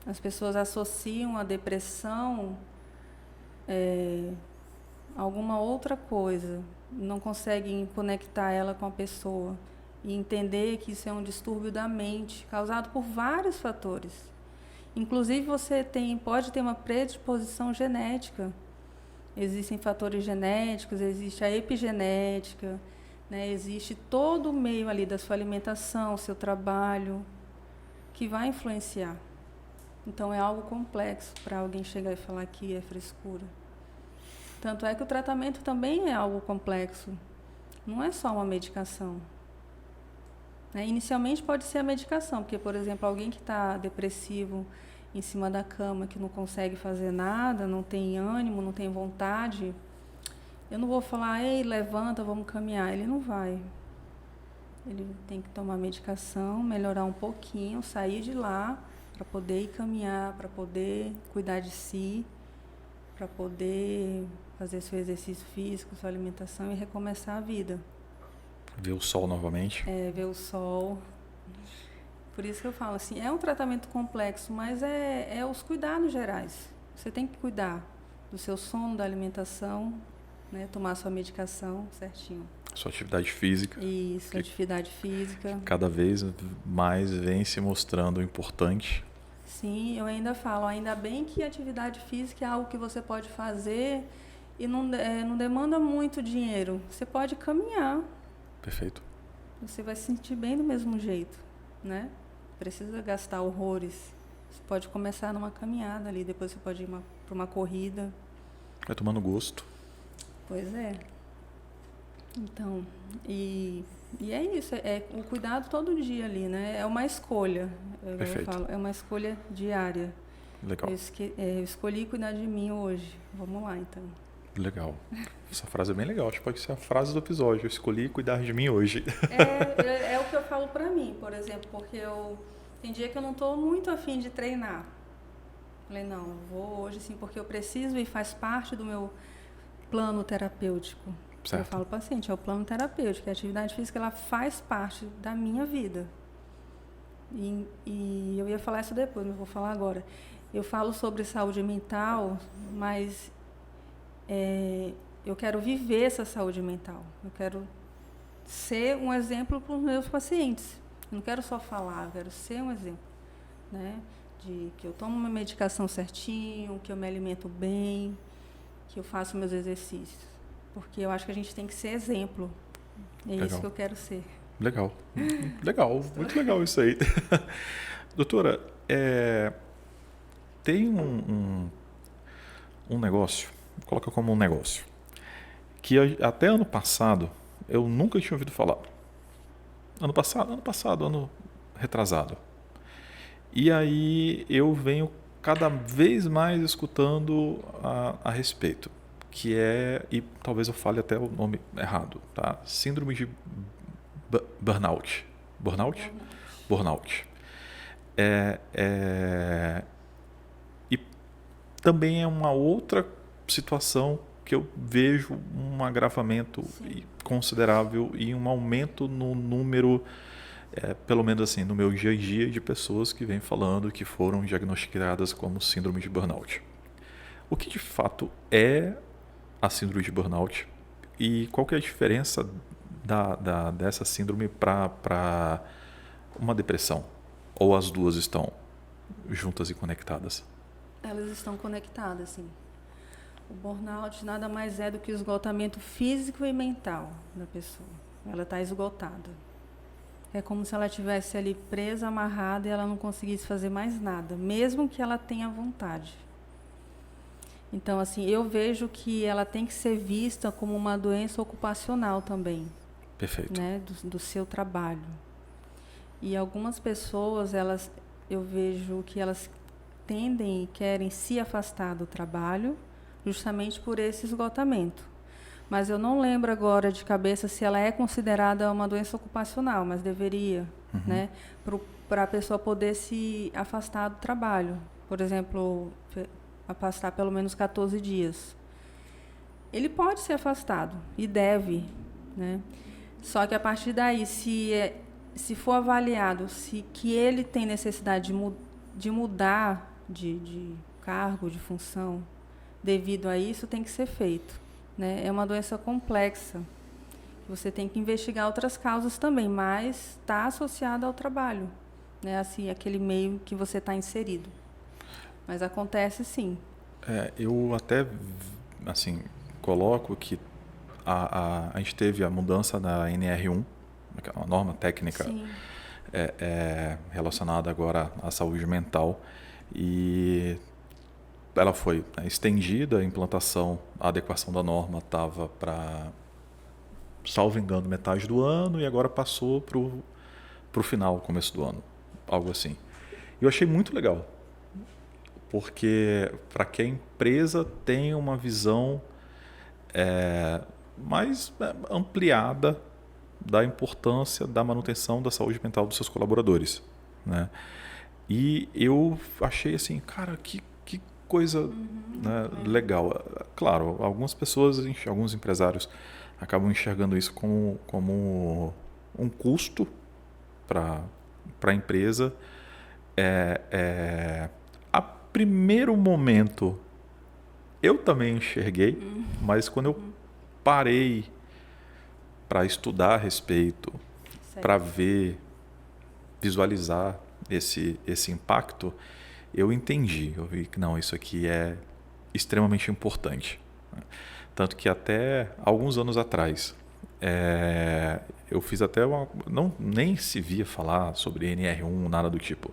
As pessoas associam a depressão alguma outra coisa, não conseguem conectar ela com a pessoa e entender que isso é um distúrbio da mente causado por vários fatores. Inclusive pode ter uma predisposição genética. Existem fatores genéticos, existe a epigenética, né? Existe todo o meio ali da sua alimentação, seu trabalho, que vai influenciar. Então é algo complexo para alguém chegar e falar que é frescura. Tanto é que o tratamento também é algo complexo. Não é só uma medicação. Né? Inicialmente pode ser a medicação, porque, por exemplo, alguém que está depressivo em cima da cama, que não consegue fazer nada, não tem ânimo, não tem vontade, eu não vou falar, ei, levanta, vamos caminhar. Ele não vai. Ele tem que tomar medicação, melhorar um pouquinho, sair de lá para poder ir caminhar, para poder cuidar de si, para poder fazer seu exercício físico, sua alimentação e recomeçar a vida. Ver o sol novamente. Ver o sol. Por isso que eu falo assim, é um tratamento complexo, mas é os cuidados gerais. Você tem que cuidar do seu sono, da alimentação, né? Tomar sua medicação certinho. Sua atividade física. Isso, atividade física. Cada vez mais vem se mostrando importante. Sim, eu ainda falo, ainda bem que atividade física é algo que você pode fazer e não demanda muito dinheiro. Você pode caminhar. Perfeito. Você vai se sentir bem do mesmo jeito, né? Precisa gastar horrores. Você pode começar numa caminhada ali, depois você pode ir para uma corrida. Vai tomando gosto. Pois é. Então, e é isso, é o cuidado todo dia ali, né? É uma escolha, Perfeito. eu falo, é uma escolha diária. Legal. Eu escolhi cuidar de mim hoje. Vamos lá, então. Legal. Essa frase é bem legal. Acho que pode ser a frase do episódio. Eu escolhi cuidar de mim hoje. É o que eu falo pra mim, por exemplo, porque tem dia que eu não tô muito afim de treinar. Falei, não, vou hoje sim, porque eu preciso e faz parte do meu plano terapêutico. Certo. Eu falo para o paciente, é o plano terapêutico. A atividade física, ela faz parte da minha vida. E eu ia falar isso depois, mas vou falar agora. Eu falo sobre saúde mental, mas eu quero viver essa saúde mental. Eu quero ser um exemplo para os meus pacientes. Eu não quero só falar, eu quero ser um exemplo, né? De que eu tomo uma medicação certinho, que eu me alimento bem, que eu faço meus exercícios. Porque eu acho que a gente tem que ser exemplo. É Legal. Isso que eu quero ser. Legal. Legal. Muito legal isso aí. Doutora, tem um negócio, coloca como um negócio, que até ano passado eu nunca tinha ouvido falar. Ano retrasado. E aí eu venho cada vez mais escutando a respeito, que e talvez eu fale até o nome errado, tá? Síndrome de burnout. Burnout. E também é uma outra situação que eu vejo um agravamento considerável e um aumento no número, pelo menos assim, no meu dia a dia, de pessoas que vêm falando que foram diagnosticadas como síndrome de burnout. O que de fato é a síndrome de burnout e qual que é a diferença dessa síndrome para uma depressão? Ou as duas estão juntas e conectadas? Elas estão conectadas, sim. O burnout nada mais é do que o esgotamento físico e mental da pessoa. Ela está esgotada. É como se ela estivesse ali presa, amarrada e ela não conseguisse fazer mais nada, mesmo que ela tenha vontade. Então, assim, eu vejo que ela tem que ser vista como uma doença ocupacional também. Perfeito. Né, do seu trabalho. E algumas pessoas, eu vejo que elas tendem e querem se afastar do trabalho justamente por esse esgotamento. Mas eu não lembro agora de cabeça se ela é considerada uma doença ocupacional, mas deveria, né, para a pessoa poder se afastar do trabalho. Por exemplo, afastar pelo menos 14 dias. Ele pode ser afastado e deve, né? Só que a partir daí, se for avaliado que ele tem necessidade de mudar de cargo, de função, devido a isso, tem que ser feito. né? É uma doença complexa. Você tem que investigar outras causas também, mas está associada ao trabalho, né? Assim, aquele meio que você está inserido. Mas acontece sim. Eu até, assim, coloco que a gente teve a mudança da NR1, que é uma norma técnica Sim. relacionada agora à saúde mental, e ela foi, né, estendida, a implantação, a adequação da norma estava para, salvo engano, metade do ano, e agora passou para o final, começo do ano, algo assim. E eu achei muito legal, porque para que a empresa tenha uma visão mais ampliada da importância da manutenção da saúde mental dos seus colaboradores, né? E eu achei assim, cara, que coisa, né, legal. Claro, algumas pessoas, alguns empresários acabam enxergando isso como um custo para a empresa. A primeiro momento eu também enxerguei, mas quando eu parei para estudar a respeito, para Certo. ver, visualizar esse impacto, eu entendi. Eu vi que não, isso aqui é extremamente importante. Tanto que até alguns anos atrás, eu fiz até nem se via falar sobre NR1, nada do tipo.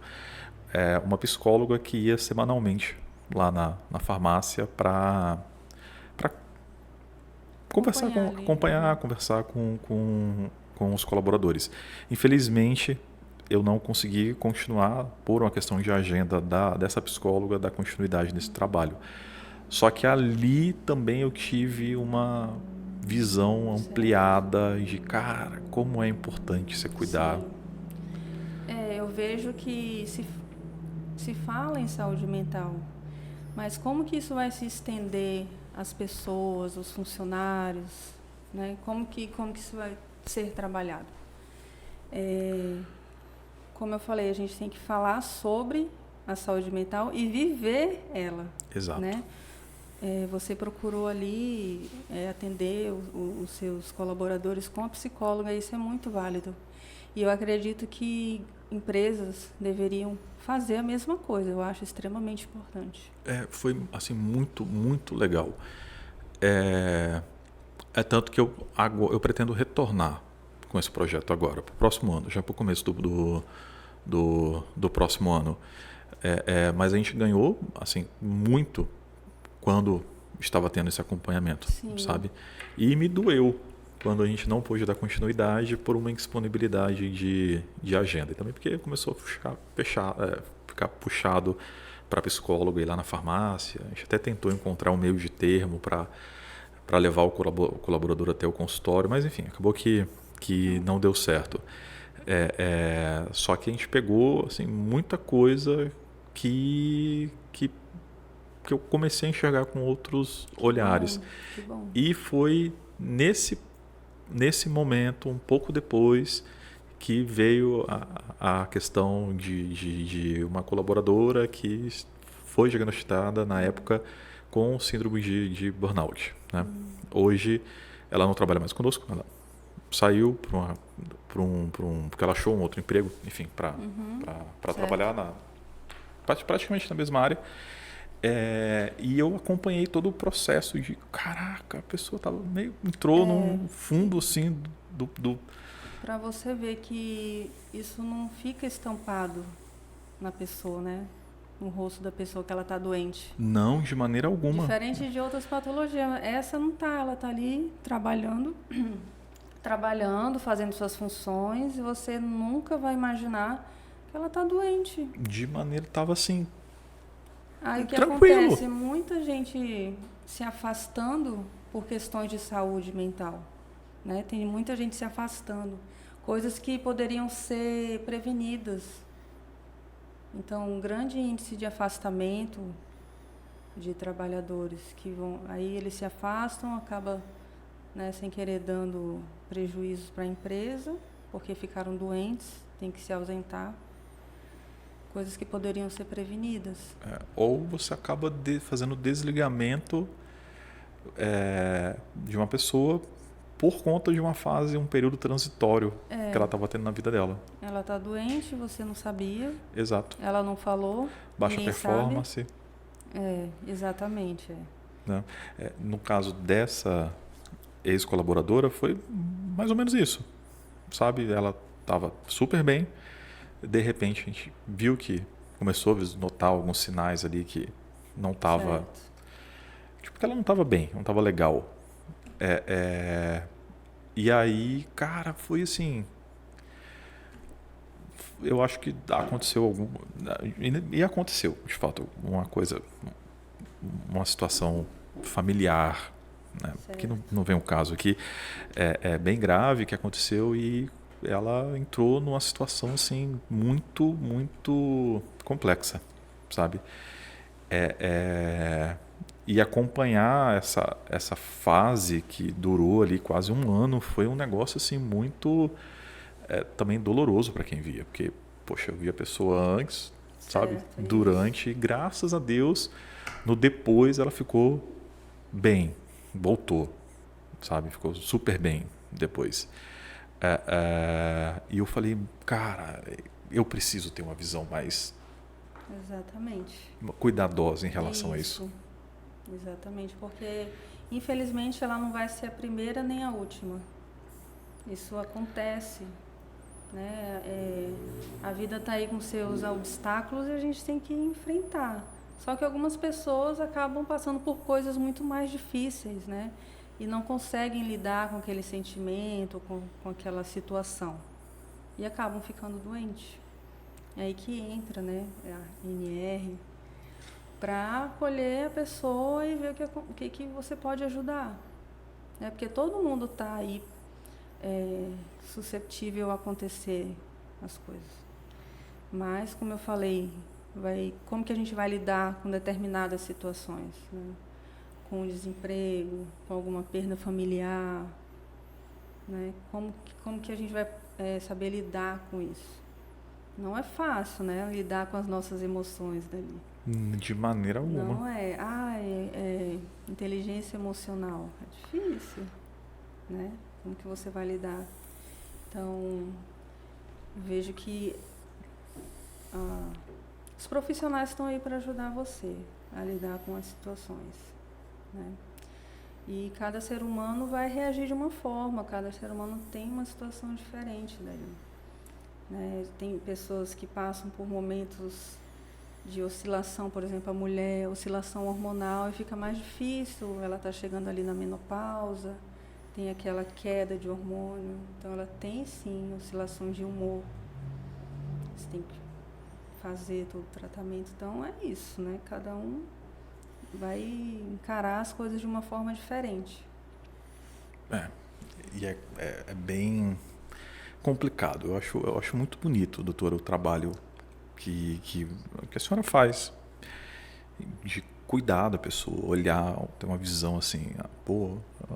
Uma psicóloga que ia semanalmente lá na farmácia para conversar Acompanhar ali. acompanhar, conversar com os colaboradores. Infelizmente, eu não consegui continuar por uma questão de agenda dessa psicóloga, da continuidade desse trabalho. Só que ali também eu tive uma visão ampliada de, cara, como é importante você cuidar. Sim. Eu vejo que se fala em saúde mental, mas como que isso vai se estender às pessoas, aos funcionários, né? Como que isso vai ser trabalhado? Como eu falei, a gente tem que falar sobre a saúde mental e viver ela, Exato. né? Você procurou ali atender os seus colaboradores com a psicóloga, isso é muito válido. E eu acredito que empresas deveriam fazer a mesma coisa, eu acho extremamente importante. Foi assim muito, muito legal. É tanto que eu pretendo retornar com esse projeto agora, para o próximo ano, já para o começo do próximo ano. Mas a gente ganhou assim muito quando estava tendo esse acompanhamento, Sim. sabe? E me doeu quando a gente não pôde dar continuidade por uma indisponibilidade de agenda. E também porque começou a ficar puxado para psicólogo ir lá na farmácia. A gente até tentou encontrar um meio de termo para levar o colaborador até o consultório, mas enfim, acabou que não deu certo. Só que a gente pegou assim, muita coisa que eu comecei a enxergar com outros olhares. Que bom. E foi nesse momento, um pouco depois, que veio a questão de uma colaboradora que foi diagnosticada na época com síndrome de burnout, né? Hoje ela não trabalha mais conosco, ela saiu porque ela achou um outro emprego, enfim, para trabalhar praticamente na mesma área. E eu acompanhei todo o processo de, caraca, a pessoa entrou num fundo assim do... Para você ver que isso não fica estampado na pessoa, né? No rosto da pessoa que ela está doente. Não, de maneira alguma. Diferente de outras patologias. Essa não tá, ela está ali trabalhando, fazendo suas funções, e você nunca vai imaginar que ela está doente. De maneira, estava assim, Aí o que tranquilo. acontece? Muita gente se afastando por questões de saúde mental, né? Tem muita gente se afastando. Coisas que poderiam ser prevenidas. Então, um grande índice de afastamento de trabalhadores que vão... Aí eles se afastam, acaba, né, sem querer dando prejuízos para a empresa, porque ficaram doentes, tem que se ausentar. Coisas que poderiam ser prevenidas. Ou você acaba fazendo desligamento de uma pessoa por conta de uma fase, um período transitório que ela estava tendo na vida dela. Ela está doente, você não sabia. Exato. Ela não falou. Baixa ninguém performance. Sabe. Exatamente. Né? No caso dessa ex-colaboradora, foi mais ou menos isso. Sabe? Ela estava super bem. De repente, a gente viu que começou a notar alguns sinais ali que não estava... Tipo, que ela não estava bem, não estava legal. E aí, cara, foi assim... Eu acho que aconteceu algum... E aconteceu, de fato, uma coisa... Uma situação familiar, né? Que não vem o caso aqui. É bem grave que aconteceu e ela entrou numa situação assim, muito, muito complexa, sabe? E acompanhar essa fase que durou ali quase um ano foi um negócio assim muito também doloroso para quem via, porque poxa, eu via a pessoa antes, sabe, durante, e graças a Deus no depois ela ficou bem, voltou, sabe, ficou super bem depois. E eu falei, cara, eu preciso ter uma visão mais cuidadosa em relação a isso. Exatamente, porque infelizmente ela não vai ser a primeira nem a última. Isso acontece, né? A vida está aí com seus obstáculos e a gente tem que enfrentar. Só que algumas pessoas acabam passando por coisas muito mais difíceis, né? E não conseguem lidar com aquele sentimento, com aquela situação. E acabam ficando doentes. É aí que entra, né, a NR, para acolher a pessoa e ver o que você pode ajudar. Porque todo mundo está aí susceptível a acontecer as coisas. Mas, como eu falei, como que a gente vai lidar com determinadas situações, né? Com o desemprego, com alguma perda familiar, né? Como que a gente vai saber lidar com isso? Não é fácil, né? Lidar com as nossas emoções dali. De maneira alguma. Não é inteligência emocional. É difícil, né? Como que você vai lidar? Então, vejo que os profissionais estão aí para ajudar você a lidar com as situações, né? E cada ser humano vai reagir de uma forma, cada ser humano tem uma situação diferente dali, né? Tem pessoas que passam por momentos de oscilação, por exemplo, a mulher, oscilação hormonal, e fica mais difícil, ela está chegando ali na menopausa, tem aquela queda de hormônio, então ela tem sim oscilações de humor, você tem que fazer todo o tratamento, então é isso, né? Cada um vai encarar as coisas de uma forma diferente. E é bem complicado. Eu acho muito bonito, doutora, o trabalho que a senhora faz de cuidar da pessoa, olhar, ter uma visão assim,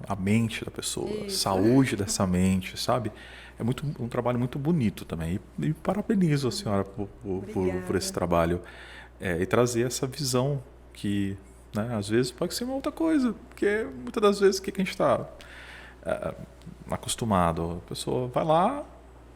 a mente da pessoa, a saúde dessa mente, sabe? É um trabalho muito bonito também. E parabenizo a senhora por esse trabalho e trazer essa visão que, né, às vezes pode ser uma outra coisa, porque muitas das vezes o que a gente está acostumado, a pessoa vai lá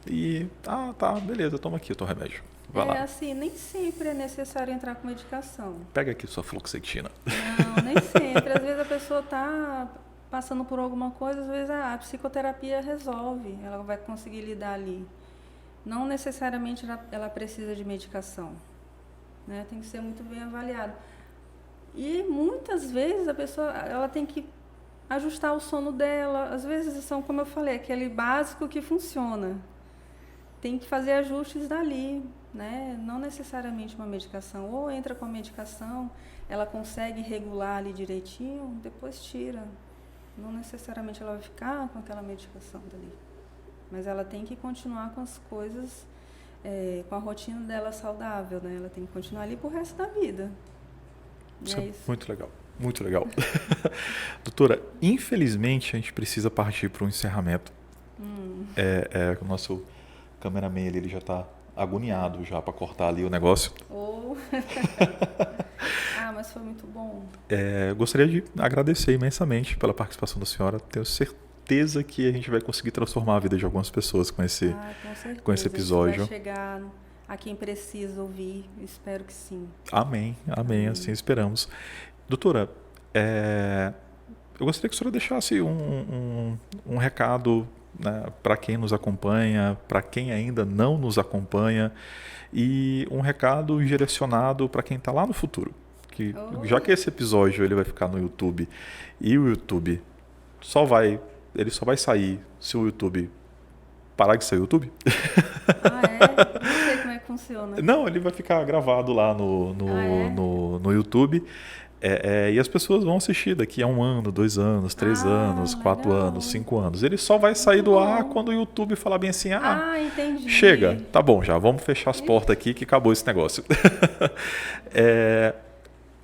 e tá, beleza, toma aqui o teu remédio. Vai lá. Assim, nem sempre é necessário entrar com medicação. Pega aqui sua fluoxetina. Não, nem sempre. Às vezes a pessoa está passando por alguma coisa, às vezes a psicoterapia resolve, ela vai conseguir lidar ali. Não necessariamente ela precisa de medicação, né? Tem que ser muito bem avaliado. E muitas vezes a pessoa ela tem que ajustar o sono dela. Às vezes são, como eu falei, aquele básico que funciona. Tem que fazer ajustes dali, né? Não necessariamente uma medicação. Ou entra com a medicação, ela consegue regular ali direitinho, depois tira. Não necessariamente ela vai ficar com aquela medicação dali. Mas ela tem que continuar com as coisas, com a rotina dela saudável, né? Ela tem que continuar ali pro resto da vida. Isso é muito legal. Muito legal. Doutora, infelizmente a gente precisa partir para um encerramento. O nosso cameraman ele já está agoniado já para cortar ali o negócio. Mas mas foi muito bom. Eu gostaria de agradecer imensamente pela participação da senhora. Tenho certeza que a gente vai conseguir transformar a vida de algumas pessoas com esse episódio. Isso vai chegar a quem precisa ouvir, espero que sim. Amém, assim esperamos. Doutora, eu gostaria que a senhora deixasse um recado, né, para quem nos acompanha, para quem ainda não nos acompanha, e um recado direcionado para quem está lá no futuro. Já que esse episódio ele vai ficar no YouTube, e o YouTube só vai sair se o YouTube parar de ser YouTube. Não sei como é que funciona. Não, ele vai ficar gravado lá no YouTube. E as pessoas vão assistir daqui a 1 ano, 2 anos, 3 anos, 4 legal. anos, 5 anos. Ele só vai sair do ar quando o YouTube falar bem assim, entendi. Chega, tá bom, já vamos fechar as portas aqui que acabou esse negócio.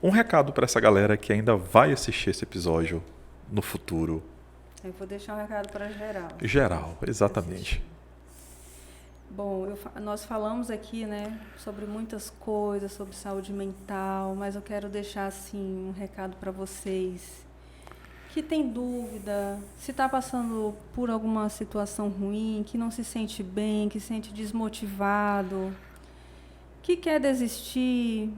Um recado para essa galera que ainda vai assistir esse episódio no futuro. Eu vou deixar um recado para geral. Geral, exatamente. Bom, nós falamos aqui, né, sobre muitas coisas, sobre saúde mental, mas eu quero deixar assim um recado para vocês que tem dúvida, se está passando por alguma situação ruim, que não se sente bem, que se sente desmotivado, que quer desistir,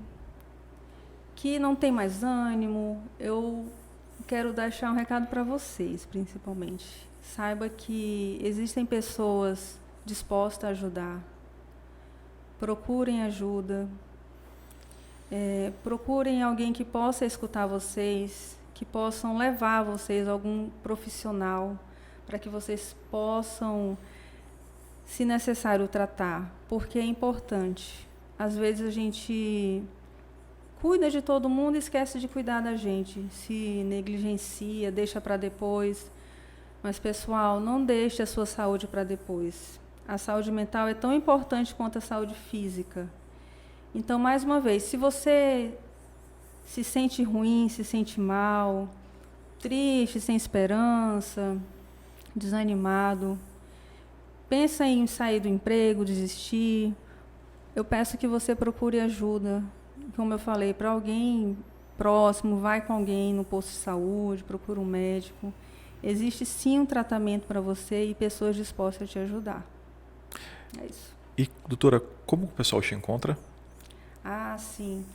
que não tem mais ânimo. Eu quero deixar um recado para vocês, principalmente. Saiba que existem pessoas dispostas a ajudar. Procurem ajuda. Procurem alguém que possa escutar vocês, que possam levar vocês a algum profissional, para que vocês possam, se necessário, tratar, porque é importante. Às vezes a gente cuida de todo mundo e esquece de cuidar da gente, se negligencia, deixa para depois. Mas, pessoal, não deixe a sua saúde para depois. A saúde mental é tão importante quanto a saúde física. Então, mais uma vez, se você se sente ruim, se sente mal, triste, sem esperança, desanimado, pensa em sair do emprego, desistir, eu peço que você procure ajuda. Como eu falei, para alguém próximo, vai com alguém no posto de saúde, procura um médico. Existe sim um tratamento para você e pessoas dispostas a te ajudar. É isso. E, doutora, como o pessoal te encontra? Sim.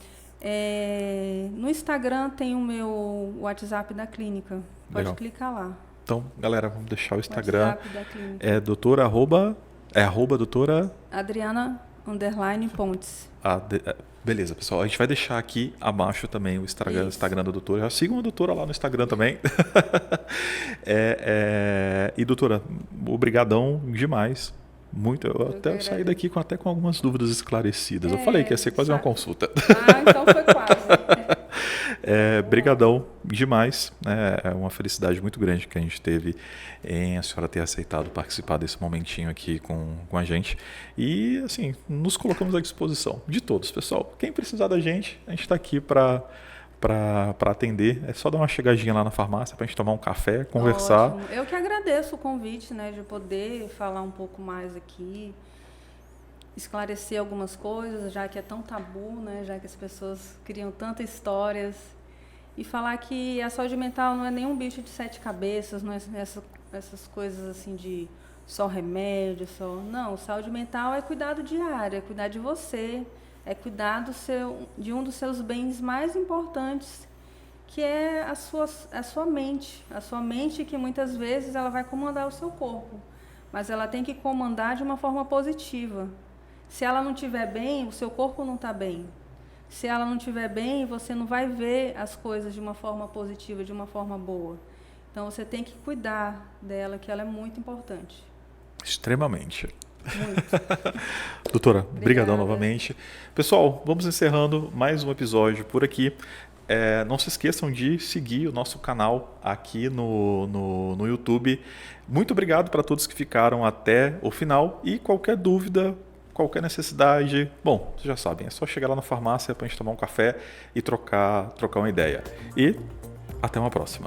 No Instagram tem o meu WhatsApp da clínica. Pode Legal. Clicar lá. Então, galera, vamos deixar o Instagram. WhatsApp da clínica. arroba doutora... Adriana_Pontes. Beleza, pessoal. A gente vai deixar aqui abaixo também o Instagram da doutora. Já sigam a doutora lá no Instagram também. E, doutora, obrigadão demais. Muito. Eu até saí daqui com algumas dúvidas esclarecidas. Eu falei que ia ser quase uma consulta. Então foi quase. Brigadão demais. É uma felicidade muito grande que a gente teve em a senhora ter aceitado participar desse momentinho aqui com a gente. E, assim, nos colocamos à disposição de todos, pessoal. Quem precisar da gente, a gente está aqui para atender. É só dar uma chegadinha lá na farmácia para a gente tomar um café, conversar. Ótimo. Eu que agradeço o convite, né, de poder falar um pouco mais aqui, esclarecer algumas coisas, já que é tão tabu, né, já que as pessoas criam tantas histórias, e falar que a saúde mental não é nenhum bicho de 7 cabeças, não é essas coisas assim de só remédio, Não, saúde mental é cuidado diário, é cuidar de você, é cuidar de um dos seus bens mais importantes, que é a sua mente. A sua mente, que muitas vezes ela vai comandar o seu corpo, mas ela tem que comandar de uma forma positiva. Se ela não estiver bem, o seu corpo não está bem. Se ela não estiver bem, você não vai ver as coisas de uma forma positiva, de uma forma boa. Então, você tem que cuidar dela, que ela é muito importante. Extremamente. Muito. Doutora, brigadão novamente. Pessoal, vamos encerrando mais um episódio por aqui. Não se esqueçam de seguir o nosso canal aqui no YouTube. Muito obrigado para todos que ficaram até o final. E qualquer dúvida, qualquer necessidade, bom, vocês já sabem, é só chegar lá na farmácia para a gente tomar um café e trocar uma ideia. E até uma próxima.